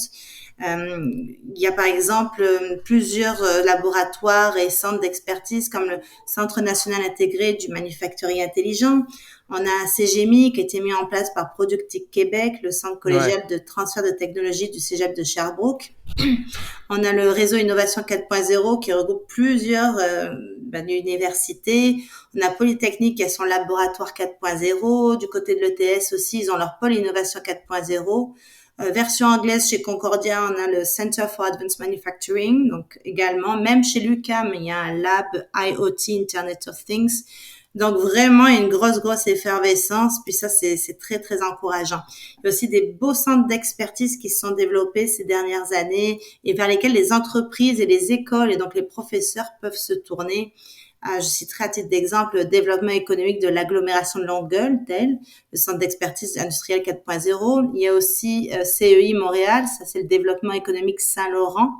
Il y a par exemple plusieurs laboratoires et centres d'expertise comme le Centre national intégré du manufacturier intelligent. On a un CGMI qui a été mis en place par Productique Québec, le centre collégial de transfert de technologie du Cégep de Sherbrooke. On a le réseau Innovation 4.0 qui regroupe plusieurs universités. On a Polytechnique qui a son laboratoire 4.0. Du côté de l'ETS aussi, ils ont leur pôle Innovation 4.0. Version anglaise chez Concordia, on a le Center for Advanced Manufacturing. Donc également, même chez l'UQAM, il y a un lab IoT, Internet of Things. Donc vraiment, il y a une grosse effervescence. Puis ça, c'est très, très encourageant. Il y a aussi des beaux centres d'expertise qui se sont développés ces dernières années et vers lesquels les entreprises et les écoles et donc les professeurs peuvent se tourner. Je citerai à titre d'exemple le développement économique de l'agglomération de Longueuil, tel le centre d'expertise industrielle 4.0. Il y a aussi CEI Montréal, ça c'est le développement économique Saint-Laurent.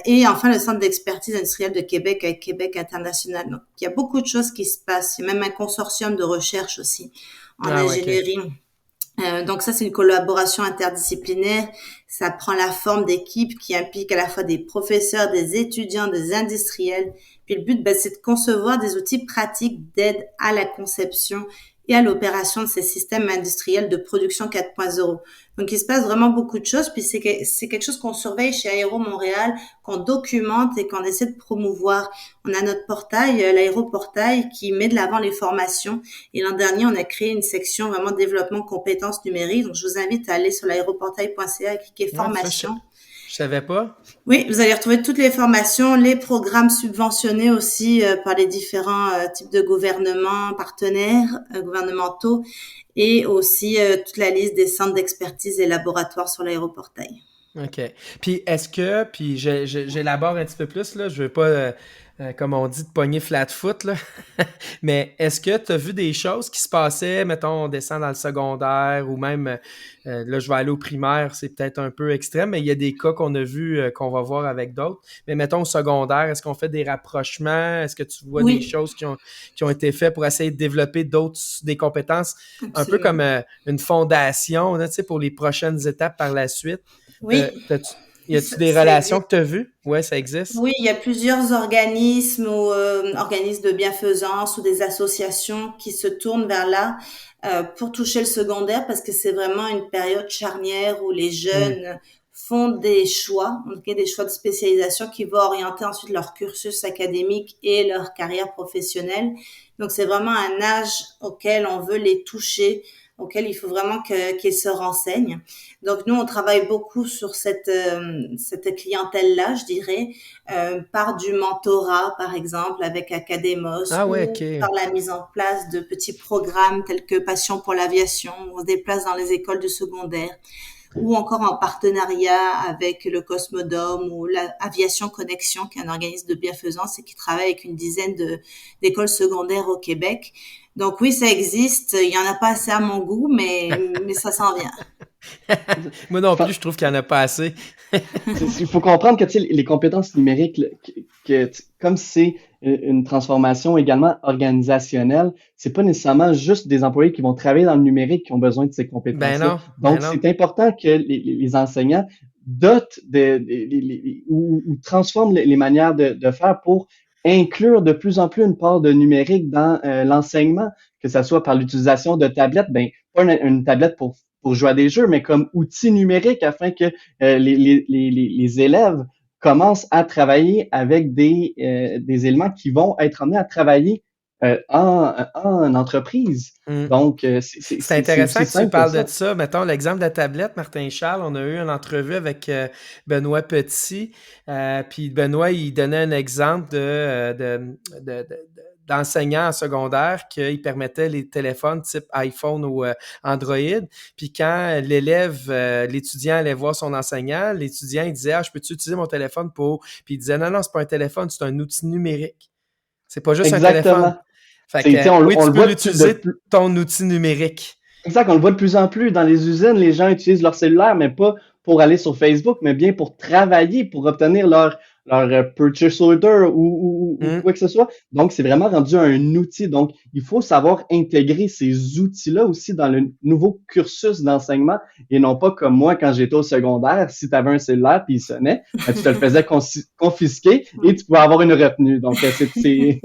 Et enfin, le Centre d'expertise industrielle de Québec avec Québec International. Donc, il y a beaucoup de choses qui se passent. Il y a même un consortium de recherche aussi en ingénierie. Okay. Donc ça, c'est une collaboration interdisciplinaire. Ça prend la forme d'équipes qui impliquent à la fois des professeurs, des étudiants, des industriels. Puis le but, c'est de concevoir des outils pratiques d'aide à la conception et à l'opération de ces systèmes industriels de production 4.0. Donc, il se passe vraiment beaucoup de choses, puis c'est quelque chose qu'on surveille chez Aéro Montréal, qu'on documente et qu'on essaie de promouvoir. On a notre portail, l'Aéroportail, qui met de l'avant les formations. Et l'an dernier, on a créé une section vraiment développement compétences numériques. Donc, je vous invite à aller sur l'aéroportail.ca et cliquer formation. Je savais pas. Oui, vous allez retrouver toutes les formations, les programmes subventionnés aussi par les différents types de gouvernements partenaires gouvernementaux et aussi toute la liste des centres d'expertise et laboratoires sur l'Aéroportail. OK. Puis puis j'élabore un petit peu plus, là, je veux pas, comme on dit, de pogner flat-foot, là. Mais est-ce que tu as vu des choses qui se passaient, mettons, on descend dans le secondaire ou même, là, je vais aller au primaire, c'est peut-être un peu extrême, mais il y a des cas qu'on a vus, qu'on va voir avec d'autres. Mais mettons, au secondaire, est-ce qu'on fait des rapprochements? Est-ce que tu vois des choses qui ont été faites pour essayer de développer des compétences, un peu comme une fondation, là, tu sais, pour les prochaines étapes par la suite? Oui. Y a-tu des relations que tu as vues? Ouais, ça existe. Oui, il y a plusieurs organismes ou organismes de bienfaisance ou des associations qui se tournent vers là pour toucher le secondaire parce que c'est vraiment une période charnière où les jeunes font des choix, en tout cas des choix de spécialisation qui vont orienter ensuite leur cursus académique et leur carrière professionnelle. Donc c'est vraiment un âge auquel on veut les toucher, auquel il faut vraiment qu'ils se renseignent. Donc nous, on travaille beaucoup sur cette clientèle-là, je dirais, par du mentorat, par exemple, avec Academos, Ah ouais, ou OK. par la mise en place de petits programmes tels que Passion pour l'aviation, où on se déplace dans les écoles de secondaire, ou encore en partenariat avec le Cosmodome ou l'Aviation Connexion, qui est un organisme de bienfaisance et qui travaille avec une dizaine d'écoles secondaires au Québec. Donc oui, ça existe. Il y en a pas assez à mon goût, mais ça s'en vient. Moi non plus, je trouve qu'il n'y en a pas assez. Il faut comprendre que les compétences numériques, là, comme c'est une transformation également organisationnelle, c'est pas nécessairement juste des employés qui vont travailler dans le numérique qui ont besoin de ces Ben compétences-là. non, Donc, ben non. c'est important que les enseignants dotent ou transforment les manières de faire pour inclure de plus en plus une part de numérique dans l'enseignement, que ce soit par l'utilisation de tablettes, pas une tablette pour jouer à des jeux, mais comme outil numérique afin que les élèves commencent à travailler avec des éléments qui vont être amenés à travailler en entreprise. Donc, c'est intéressant que tu simple parles que de ça. Mettons l'exemple de la tablette, Martin Charles, on a eu une entrevue avec Benoît Petit, puis Benoît, il donnait un exemple d'enseignants en secondaire qui permettaient les téléphones type iPhone ou Android. Puis quand l'étudiant allait voir son enseignant, l'étudiant, il disait « Ah, je peux-tu utiliser mon téléphone pour… » Puis il disait « Non, non, c'est pas un téléphone, c'est un outil numérique. C'est pas juste un téléphone. » Fait que, oui, tu peux l'utiliser, ton outil numérique. Exact, on le voit de plus en plus dans les usines, les gens utilisent leur cellulaire, mais pas pour aller sur Facebook, mais bien pour travailler, pour obtenir leur purchase order ou quoi que ce soit. Donc, c'est vraiment rendu un outil. Donc, il faut savoir intégrer ces outils-là aussi dans le nouveau cursus d'enseignement et non pas comme moi quand j'étais au secondaire, si tu avais un cellulaire puis il sonnait, tu te le faisais confisquer et tu pouvais avoir une retenue. Donc, c'est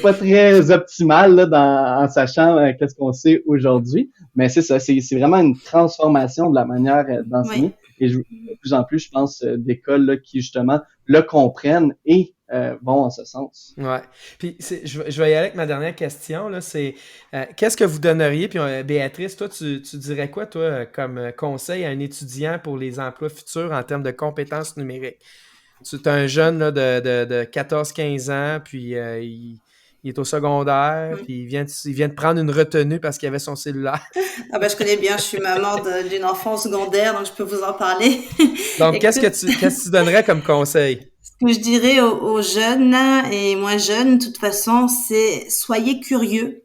pas très optimal là, en sachant qu'est-ce qu'on sait aujourd'hui, mais c'est ça, c'est vraiment une transformation de la manière d'enseigner. Oui. Et de plus en plus, je pense, d'écoles là, qui justement le comprennent et vont en ce sens. Ouais. Puis je vais y aller avec ma dernière question. Là, c'est qu'est-ce que vous donneriez? Puis Béatrice, toi, tu dirais quoi, toi, comme conseil à un étudiant pour les emplois futurs en termes de compétences numériques? Tu es un jeune là, de 14-15 ans, puis il est au secondaire, puis il vient de prendre une retenue parce qu'il avait son cellulaire. Ah ben, je connais bien, je suis maman d'une enfant au secondaire, donc je peux vous en parler. Donc, qu'est-ce que tu donnerais comme conseil? Ce que je dirais aux jeunes et moins jeunes, de toute façon, c'est soyez curieux,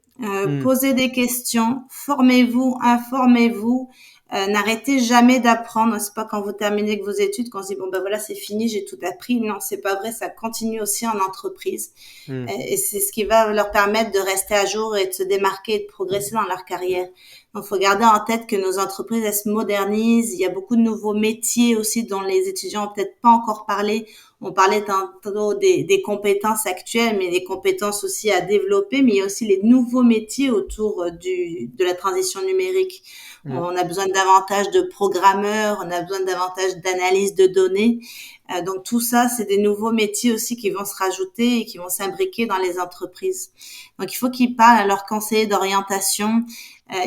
posez des questions, formez-vous, informez-vous. N'arrêtez jamais d'apprendre. C'est pas quand vous terminez vos études qu'on se dit bon ben voilà, c'est fini, j'ai tout appris. Non, c'est pas vrai, ça continue aussi en entreprise. Et c'est ce qui va leur permettre de rester à jour et de se démarquer et de progresser dans leur carrière. Donc faut garder en tête que nos entreprises elles se modernisent, il y a beaucoup de nouveaux métiers aussi dont les étudiants ont peut-être pas encore parlé. On parlait tantôt des compétences actuelles, mais des compétences aussi à développer, mais il y a aussi les nouveaux métiers autour de la transition numérique. On a besoin davantage de programmeurs, on a besoin davantage d'analyse de données. Donc tout ça, c'est des nouveaux métiers aussi qui vont se rajouter et qui vont s'imbriquer dans les entreprises. Donc il faut qu'ils parlent à leurs conseillers d'orientation.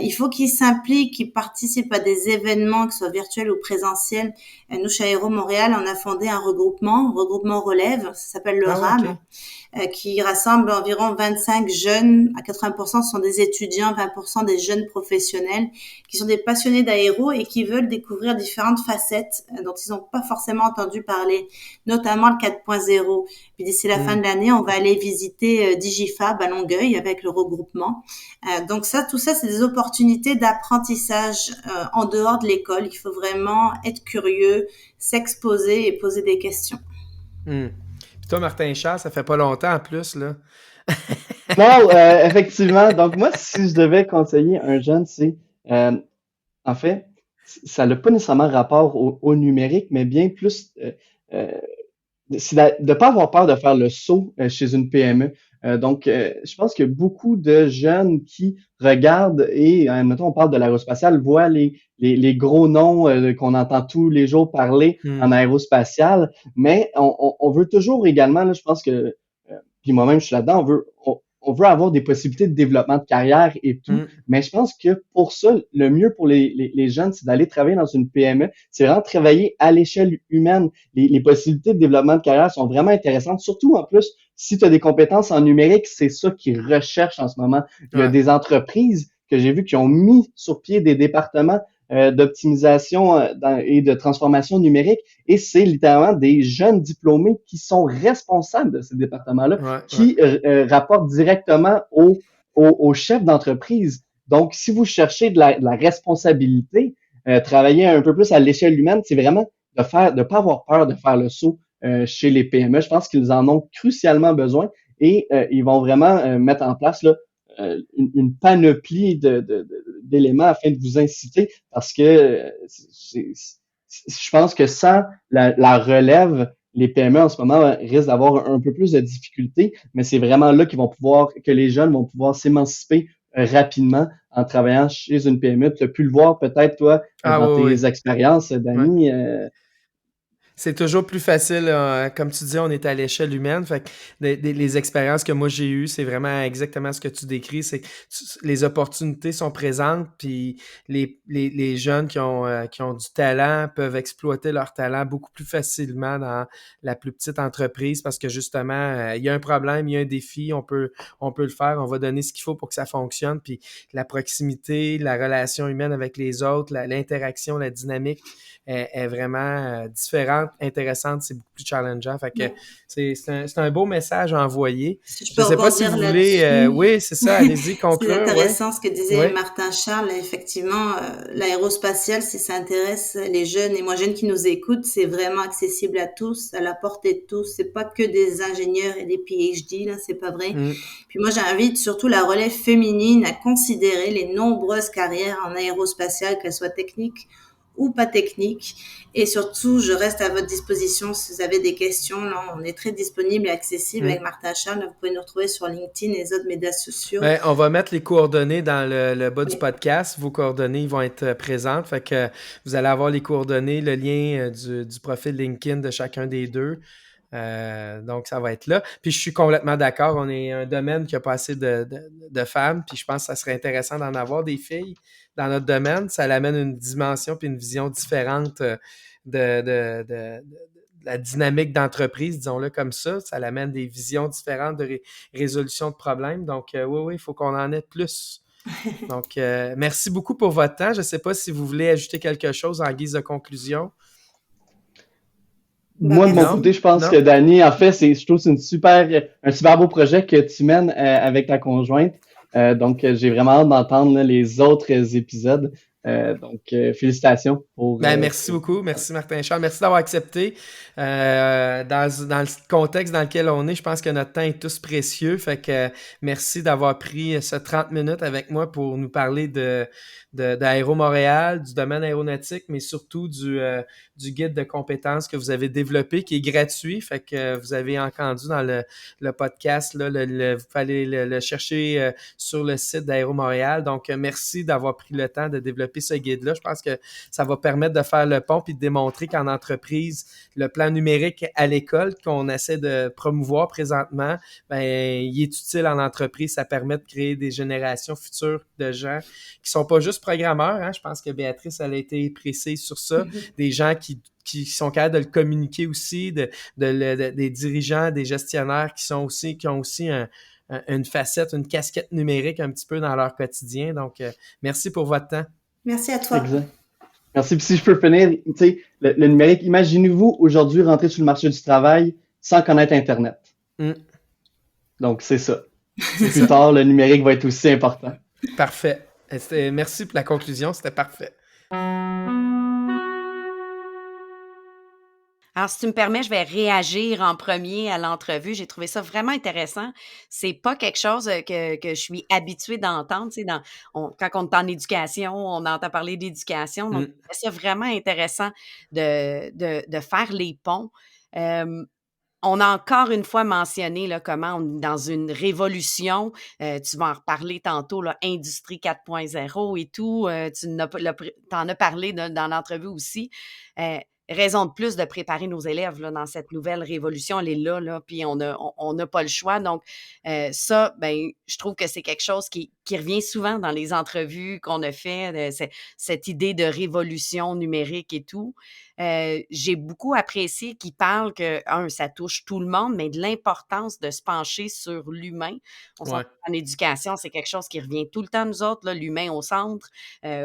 Il faut qu'ils s'impliquent, qu'ils participent à des événements, que ce soit virtuels ou présentiels. Nous, chez Aéro Montréal, on a fondé un regroupement Relève, ça s'appelle le RAM, qui rassemble environ 25 jeunes, à 80% sont des étudiants, 20% des jeunes professionnels, qui sont des passionnés d'aéro et qui veulent découvrir différentes facettes dont ils n'ont pas forcément entendu parler, notamment le 4.0. Puis d'ici la fin de l'année, on va aller visiter Digifab à Longueuil avec le regroupement. Donc tout ça, c'est des opportunités d'apprentissage en dehors de l'école. Il faut vraiment être curieux, s'exposer et poser des questions. Puis toi, Martin Charles, ça fait pas longtemps en plus, là. Non, effectivement. Donc moi, si je devais conseiller un jeune, c'est en fait, ça n'a pas nécessairement rapport au numérique, mais bien plus c'est de pas avoir peur de faire le saut chez une PME. Donc, je pense que beaucoup de jeunes qui regardent et, mettons, on parle de l'aérospatiale, voient les gros noms qu'on entend tous les jours parler en aérospatiale, mais on veut toujours également, là, je pense que, puis moi-même je suis là-dedans, on veut avoir des possibilités de développement de carrière et tout, mais je pense que pour ça, le mieux pour les jeunes, c'est d'aller travailler dans une PME, c'est vraiment travailler à l'échelle humaine. Les possibilités de développement de carrière sont vraiment intéressantes, surtout en plus, si tu as des compétences en numérique, c'est ça qu'ils recherchent en ce moment. Il y a des entreprises que j'ai vues qui ont mis sur pied des départements d'optimisation et de transformation numérique, et c'est littéralement des jeunes diplômés qui sont responsables de ces départements-là, qui rapportent directement au chef d'entreprise. Donc, si vous cherchez de la responsabilité, travailler un peu plus à l'échelle humaine, c'est vraiment de pas avoir peur de faire le saut chez les PME. Je pense qu'ils en ont crucialement besoin, et ils vont vraiment mettre en place là, une panoplie d'éléments afin de vous inciter, parce que je pense que sans la relève, les PME en ce moment risquent d'avoir un peu plus de difficultés, mais c'est vraiment là que les jeunes vont pouvoir s'émanciper rapidement en travaillant chez une PME. Tu as pu le voir peut-être, toi, dans tes expériences, Dani. C'est toujours plus facile, comme tu dis, on est à l'échelle humaine. Fait que les expériences que moi j'ai eues, c'est vraiment exactement ce que tu décris. C'est que les opportunités sont présentes, puis les jeunes qui ont du talent peuvent exploiter leur talent beaucoup plus facilement dans la plus petite entreprise, parce que justement, il y a un problème, il y a un défi, on peut le faire, on va donner ce qu'il faut pour que ça fonctionne. Puis la proximité, la relation humaine avec les autres, l'interaction, la dynamique est vraiment différente, intéressante, c'est beaucoup plus challengeant. Fait que c'est un beau message à envoyer. Je sais pas si vous voulez... oui, c'est ça, allez-y, conclure. C'est intéressant ce que disait Martin Charles. Effectivement, l'aérospatiale, si ça intéresse les jeunes et moins jeunes qui nous écoutent, c'est vraiment accessible à tous, à la portée de tous. C'est pas que des ingénieurs et des PhD, là, c'est pas vrai. Puis moi, j'invite surtout la relève féminine à considérer les nombreuses carrières en aérospatiale, qu'elles soient techniques ou pas technique. Et surtout, je reste à votre disposition si vous avez des questions. Là, on est très disponible et accessible avec Martin Charles. Vous pouvez nous retrouver sur LinkedIn et les autres médias sociaux. On va mettre les coordonnées dans le bas du podcast. Vos coordonnées vont être présentes. Fait que vous allez avoir les coordonnées, le lien du profil LinkedIn de chacun des deux. Donc, ça va être là. Puis, je suis complètement d'accord. On est un domaine qui a pas assez de femmes. Puis, je pense que ça serait intéressant d'en avoir des filles dans notre domaine. Ça amène une dimension puis une vision différente de la dynamique d'entreprise, disons-le comme ça. Ça amène des visions différentes de résolution de problèmes. Donc, oui, il faut qu'on en ait plus. Donc, merci beaucoup pour votre temps. Je ne sais pas si vous voulez ajouter quelque chose en guise de conclusion. Moi, de mon côté, je pense que Dani, en fait, je trouve que c'est un super beau projet que tu mènes avec ta conjointe. Donc, j'ai vraiment hâte d'entendre les autres épisodes. Donc, félicitations pour... merci beaucoup. Merci, Martin Charles. Merci d'avoir accepté. Dans le contexte dans lequel on est, je pense que notre temps est tous précieux. Fait que merci d'avoir pris ce 30 minutes avec moi pour nous parler d'Aéro Montréal, du domaine aéronautique, mais surtout du guide de compétences que vous avez développé, qui est gratuit. Fait que vous avez entendu dans le podcast, là, vous allez le chercher sur le site d'Aéro Montréal. Donc, merci d'avoir pris le temps de développer ce guide-là. Je pense que ça va permettre de faire le pont puis de démontrer qu'en entreprise, le plan numérique à l'école qu'on essaie de promouvoir présentement, il est utile en entreprise. Ça permet de créer des générations futures de gens qui sont pas juste programmeurs. Hein. Je pense que Béatrice, elle a été précise sur ça. Des gens qui sont capables de le communiquer aussi, des dirigeants, des gestionnaires qui ont aussi une facette, une casquette numérique un petit peu dans leur quotidien. Donc, merci pour votre temps. Merci à toi. Exact. Merci. Puis si je peux finir, tu sais, le numérique, imaginez-vous aujourd'hui rentrer sur le marché du travail sans connaître Internet. Donc, c'est ça. Plus tard, le numérique va être aussi important. Parfait. Merci pour la conclusion, c'était parfait. Alors, si tu me permets, je vais réagir en premier à l'entrevue. J'ai trouvé ça vraiment intéressant. C'est pas quelque chose que je suis habituée d'entendre. Tu sais, quand on est en éducation, on entend parler d'éducation. Donc, Mm. je trouvais ça vraiment intéressant de faire les ponts. Euh, on a encore une fois mentionné là, comment on est dans une révolution. Tu vas en reparler tantôt, là, Industrie 4.0 et tout. T'en as parlé dans l'entrevue aussi. Euh, Raison de plus de préparer nos élèves là, dans cette nouvelle révolution. Elle est là, puis on n'a pas le choix. Donc, ça, ben, je trouve que c'est quelque chose qui revient souvent dans les entrevues qu'on a fait, cette idée de révolution numérique et tout. J'ai beaucoup apprécié qu'il parle que, ça touche tout le monde, mais de l'importance de se pencher sur l'humain. On s'entend Ouais. en éducation, c'est quelque chose qui revient tout le temps, nous autres, là, l'humain au centre.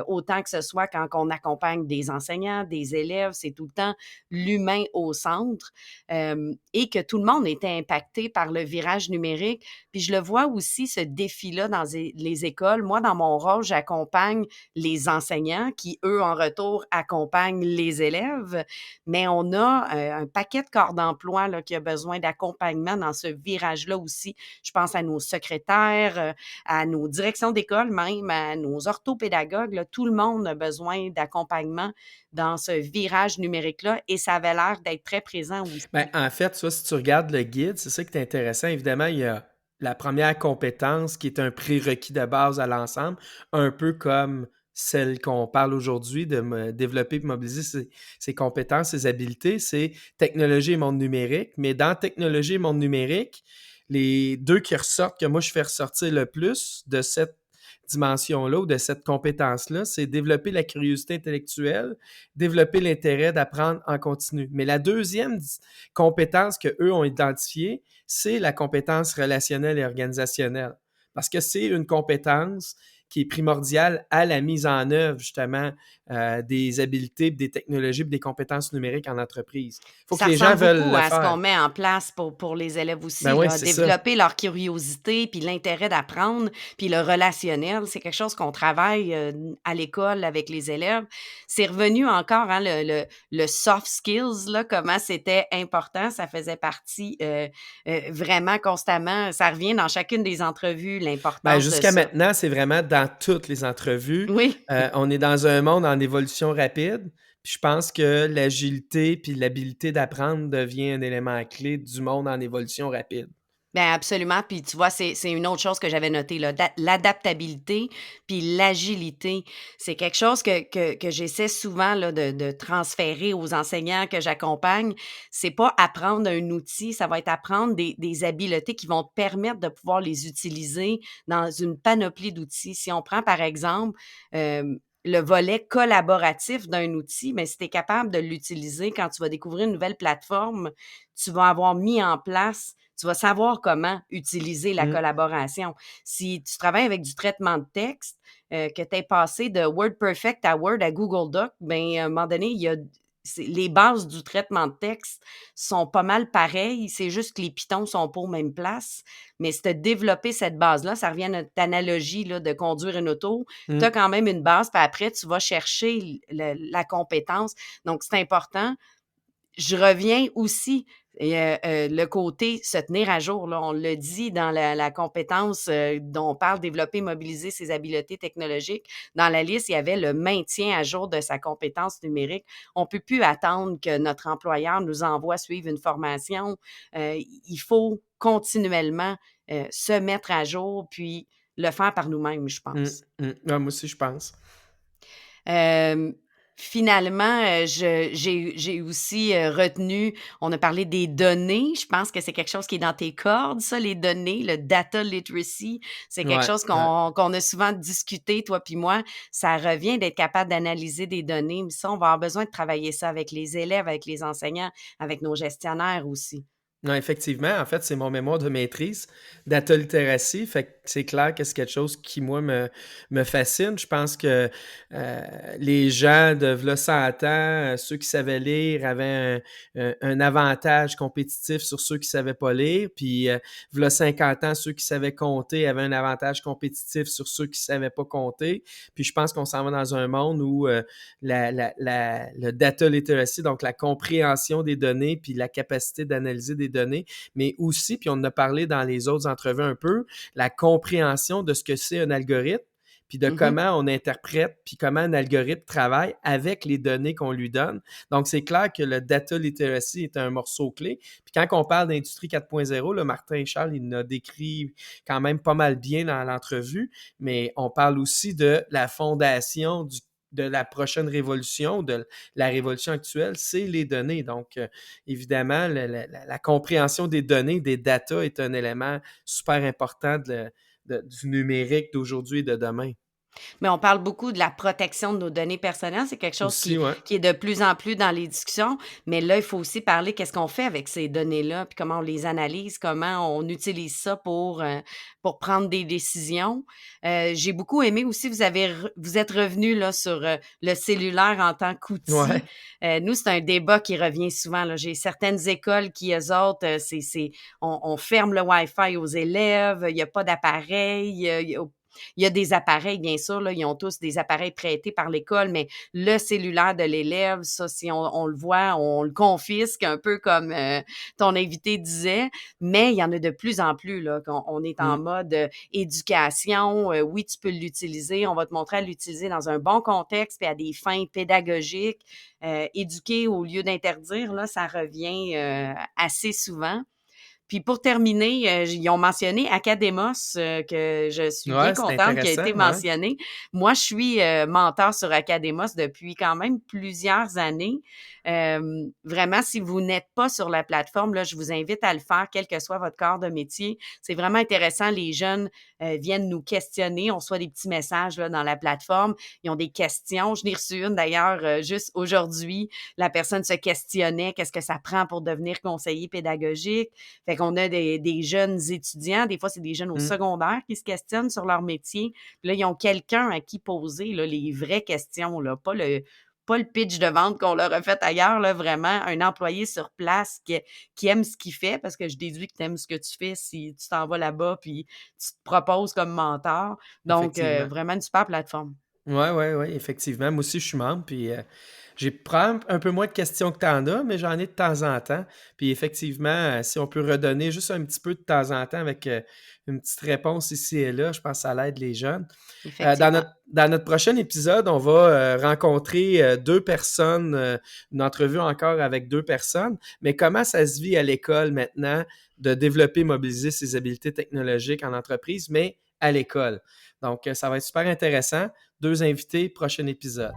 Autant que ce soit quand on accompagne des enseignants, des élèves, c'est tout le temps l'humain au centre. Et que tout le monde était impacté par le virage numérique. Puis je le vois aussi, ce défi-là, dans les écoles. Moi, dans mon rôle, j'accompagne les enseignants qui, eux, en retour, accompagnent les élèves. Mais on a un paquet de corps d'emploi là, qui a besoin d'accompagnement dans ce virage-là aussi. Je pense à nos secrétaires, à nos directions d'école même, à nos orthopédagogues. Là, tout le monde a besoin d'accompagnement dans ce virage numérique-là et ça avait l'air d'être très présent aussi. Ben, en fait, ça, si tu regardes le guide, c'est ça qui est intéressant. Évidemment, il y a la première compétence qui est un prérequis de base à l'ensemble, un peu comme celle qu'on parle aujourd'hui, de développer et mobiliser ses compétences, ses habiletés, c'est technologie et monde numérique. Mais dans technologie et monde numérique, les deux qui ressortent, que moi je fais ressortir le plus de cette dimension-là ou de cette compétence-là, c'est développer la curiosité intellectuelle, développer l'intérêt d'apprendre en continu. Mais la deuxième compétence qu'eux ont identifiée, c'est la compétence relationnelle et organisationnelle. Parce que c'est une compétence qui est primordiale à la mise en œuvre, justement, des habiletés, des technologies, des compétences numériques en entreprise. Il faut Ça que les gens ressemble veulent beaucoup le à ce qu'on faire. met en place pour les élèves aussi, Ben oui, là. c'est ça. Développer leur curiosité, puis l'intérêt d'apprendre, puis le relationnel, c'est quelque chose qu'on travaille à l'école avec les élèves. C'est revenu encore, hein, le soft skills, là, comment c'était important, ça faisait partie vraiment constamment, ça revient dans chacune des entrevues, Ben, l'importance de jusqu'à ça. maintenant, c'est vraiment dans toutes les entrevues. Oui. On est dans un monde en évolution rapide. Puis je pense que l'agilité puis l'habilité d'apprendre devient un élément clé du monde en évolution rapide. Ben absolument. Puis tu vois, c'est une autre chose que j'avais notée, là, l'adaptabilité puis l'agilité. C'est quelque chose que j'essaie souvent là, de transférer aux enseignants que j'accompagne. C'est pas apprendre un outil, ça va être apprendre des habiletés qui vont te permettre de pouvoir les utiliser dans une panoplie d'outils. Si on prend par exemple le volet collaboratif d'un outil, mais si tu es capable de l'utiliser quand tu vas découvrir une nouvelle plateforme, tu vas avoir mis en place, tu vas savoir comment utiliser la Mm. collaboration. Si tu travailles avec du traitement de texte, que tu es passé de WordPerfect à Word à Google Doc, ben à un moment donné, il y a les bases du traitement de texte sont pas mal pareilles, c'est juste que les pitons sont pas aux mêmes places. Mais si tu as développé cette base-là, ça revient à notre analogie là, de conduire une auto, tu Mm. as quand même une base, puis après, tu vas chercher la compétence. Donc, c'est important. Je reviens aussi le côté se tenir à jour, là, on le dit dans la compétence dont on parle, développer, mobiliser ses habiletés technologiques. Dans la liste, il y avait le maintien à jour de sa compétence numérique. On peut plus attendre que notre employeur nous envoie suivre une formation. Il faut continuellement se mettre à jour, puis le faire par nous-mêmes, je Mm. pense. Mm. Ouais, moi aussi, je pense. Finalement, j'ai aussi retenu, on a parlé des données. Je pense que c'est quelque chose qui est dans tes cordes, ça, les données, le data literacy. C'est quelque Ouais, chose ouais. qu'on a souvent discuté, toi puis moi. Ça revient d'être capable d'analyser des données, mais ça, on va avoir besoin de travailler ça avec les élèves, avec les enseignants, avec nos gestionnaires aussi. Non, effectivement, en fait, c'est mon mémoire de maîtrise data literacy. Fait que c'est clair que c'est quelque chose qui, moi, me fascine. Je pense que les gens de v'là 100 ans, ceux qui savaient lire avaient un avantage compétitif sur ceux qui savaient pas lire. Puis v'là 50 ans, ceux qui savaient compter avaient un avantage compétitif sur ceux qui savaient pas compter. Puis je pense qu'on s'en va dans un monde où le data literacy, donc la compréhension des données puis la capacité d'analyser des données, mais aussi, puis on en a parlé dans les autres entrevues un peu, la compréhension de ce que c'est un algorithme, puis de comment on interprète, puis comment un algorithme travaille avec les données qu'on lui donne. Donc, c'est clair que le data literacy est un morceau clé. Puis quand on parle d'industrie 4.0, là, Martin Charles, il l'a décrit quand même pas mal bien dans l'entrevue, mais on parle aussi de la fondation de la prochaine révolution, de la révolution actuelle, c'est les données. Donc, évidemment, la compréhension des données, des data est un élément super important du numérique d'aujourd'hui et de demain. Mais on parle beaucoup de la protection de nos données personnelles. C'est quelque chose Aussi, ouais. qui est de plus en plus dans les discussions. Mais là, il faut aussi parler qu'est-ce qu'on fait avec ces données-là, puis comment on les analyse, comment on utilise ça pour prendre des décisions. J'ai beaucoup aimé aussi, vous êtes revenu là, sur le cellulaire en tant qu'outil. Ouais. Nous, c'est un débat qui revient souvent. Là. J'ai certaines écoles qui, eux autres, on ferme le Wi-Fi aux élèves, il n'y a pas d'appareil, il y a des appareils, bien sûr, là, ils ont tous des appareils prêtés par l'école, mais le cellulaire de l'élève, ça, si on le voit, on le confisque, un peu comme ton invité disait, mais il y en a de plus en plus, là, on est en mode éducation. Oui, tu peux l'utiliser, on va te montrer à l'utiliser dans un bon contexte et à des fins pédagogiques. Éduquer au lieu d'interdire, là, ça revient assez souvent. Puis pour terminer, ils ont mentionné Academos, que je suis bien contente qu'il ait été mentionné. Ouais. Moi, je suis mentor sur Academos depuis quand même plusieurs années. Vraiment, si vous n'êtes pas sur la plateforme, là, je vous invite à le faire, quel que soit votre corps de métier. C'est vraiment intéressant. Les jeunes viennent nous questionner. On reçoit des petits messages là, dans la plateforme. Ils ont des questions. Je n'ai reçu une d'ailleurs juste aujourd'hui. La personne se questionnait qu'est-ce que ça prend pour devenir conseiller pédagogique. Fait qu'on a des jeunes étudiants, des fois, c'est des jeunes au secondaire qui se questionnent sur leur métier. Puis là, ils ont quelqu'un à qui poser là, les vraies questions, là, pas le pitch de vente qu'on leur a fait ailleurs, là, vraiment, un employé sur place qui aime ce qu'il fait, parce que je déduis que tu aimes ce que tu fais si tu t'en vas là-bas puis tu te proposes comme mentor. Donc, vraiment une super plateforme. Oui, effectivement. Moi aussi, je suis membre, puis j'ai un peu moins de questions que tu en as, mais j'en ai de temps en temps. Puis effectivement, si on peut redonner juste un petit peu de temps en temps avec une petite réponse ici et là, je pense que ça l'aide les jeunes. Dans notre prochain épisode, on va rencontrer deux personnes, une entrevue encore avec deux personnes, mais comment ça se vit à l'école maintenant de développer, mobiliser ses habiletés technologiques en entreprise, mais à l'école. Donc, ça va être super intéressant. Deux invités, prochain épisode.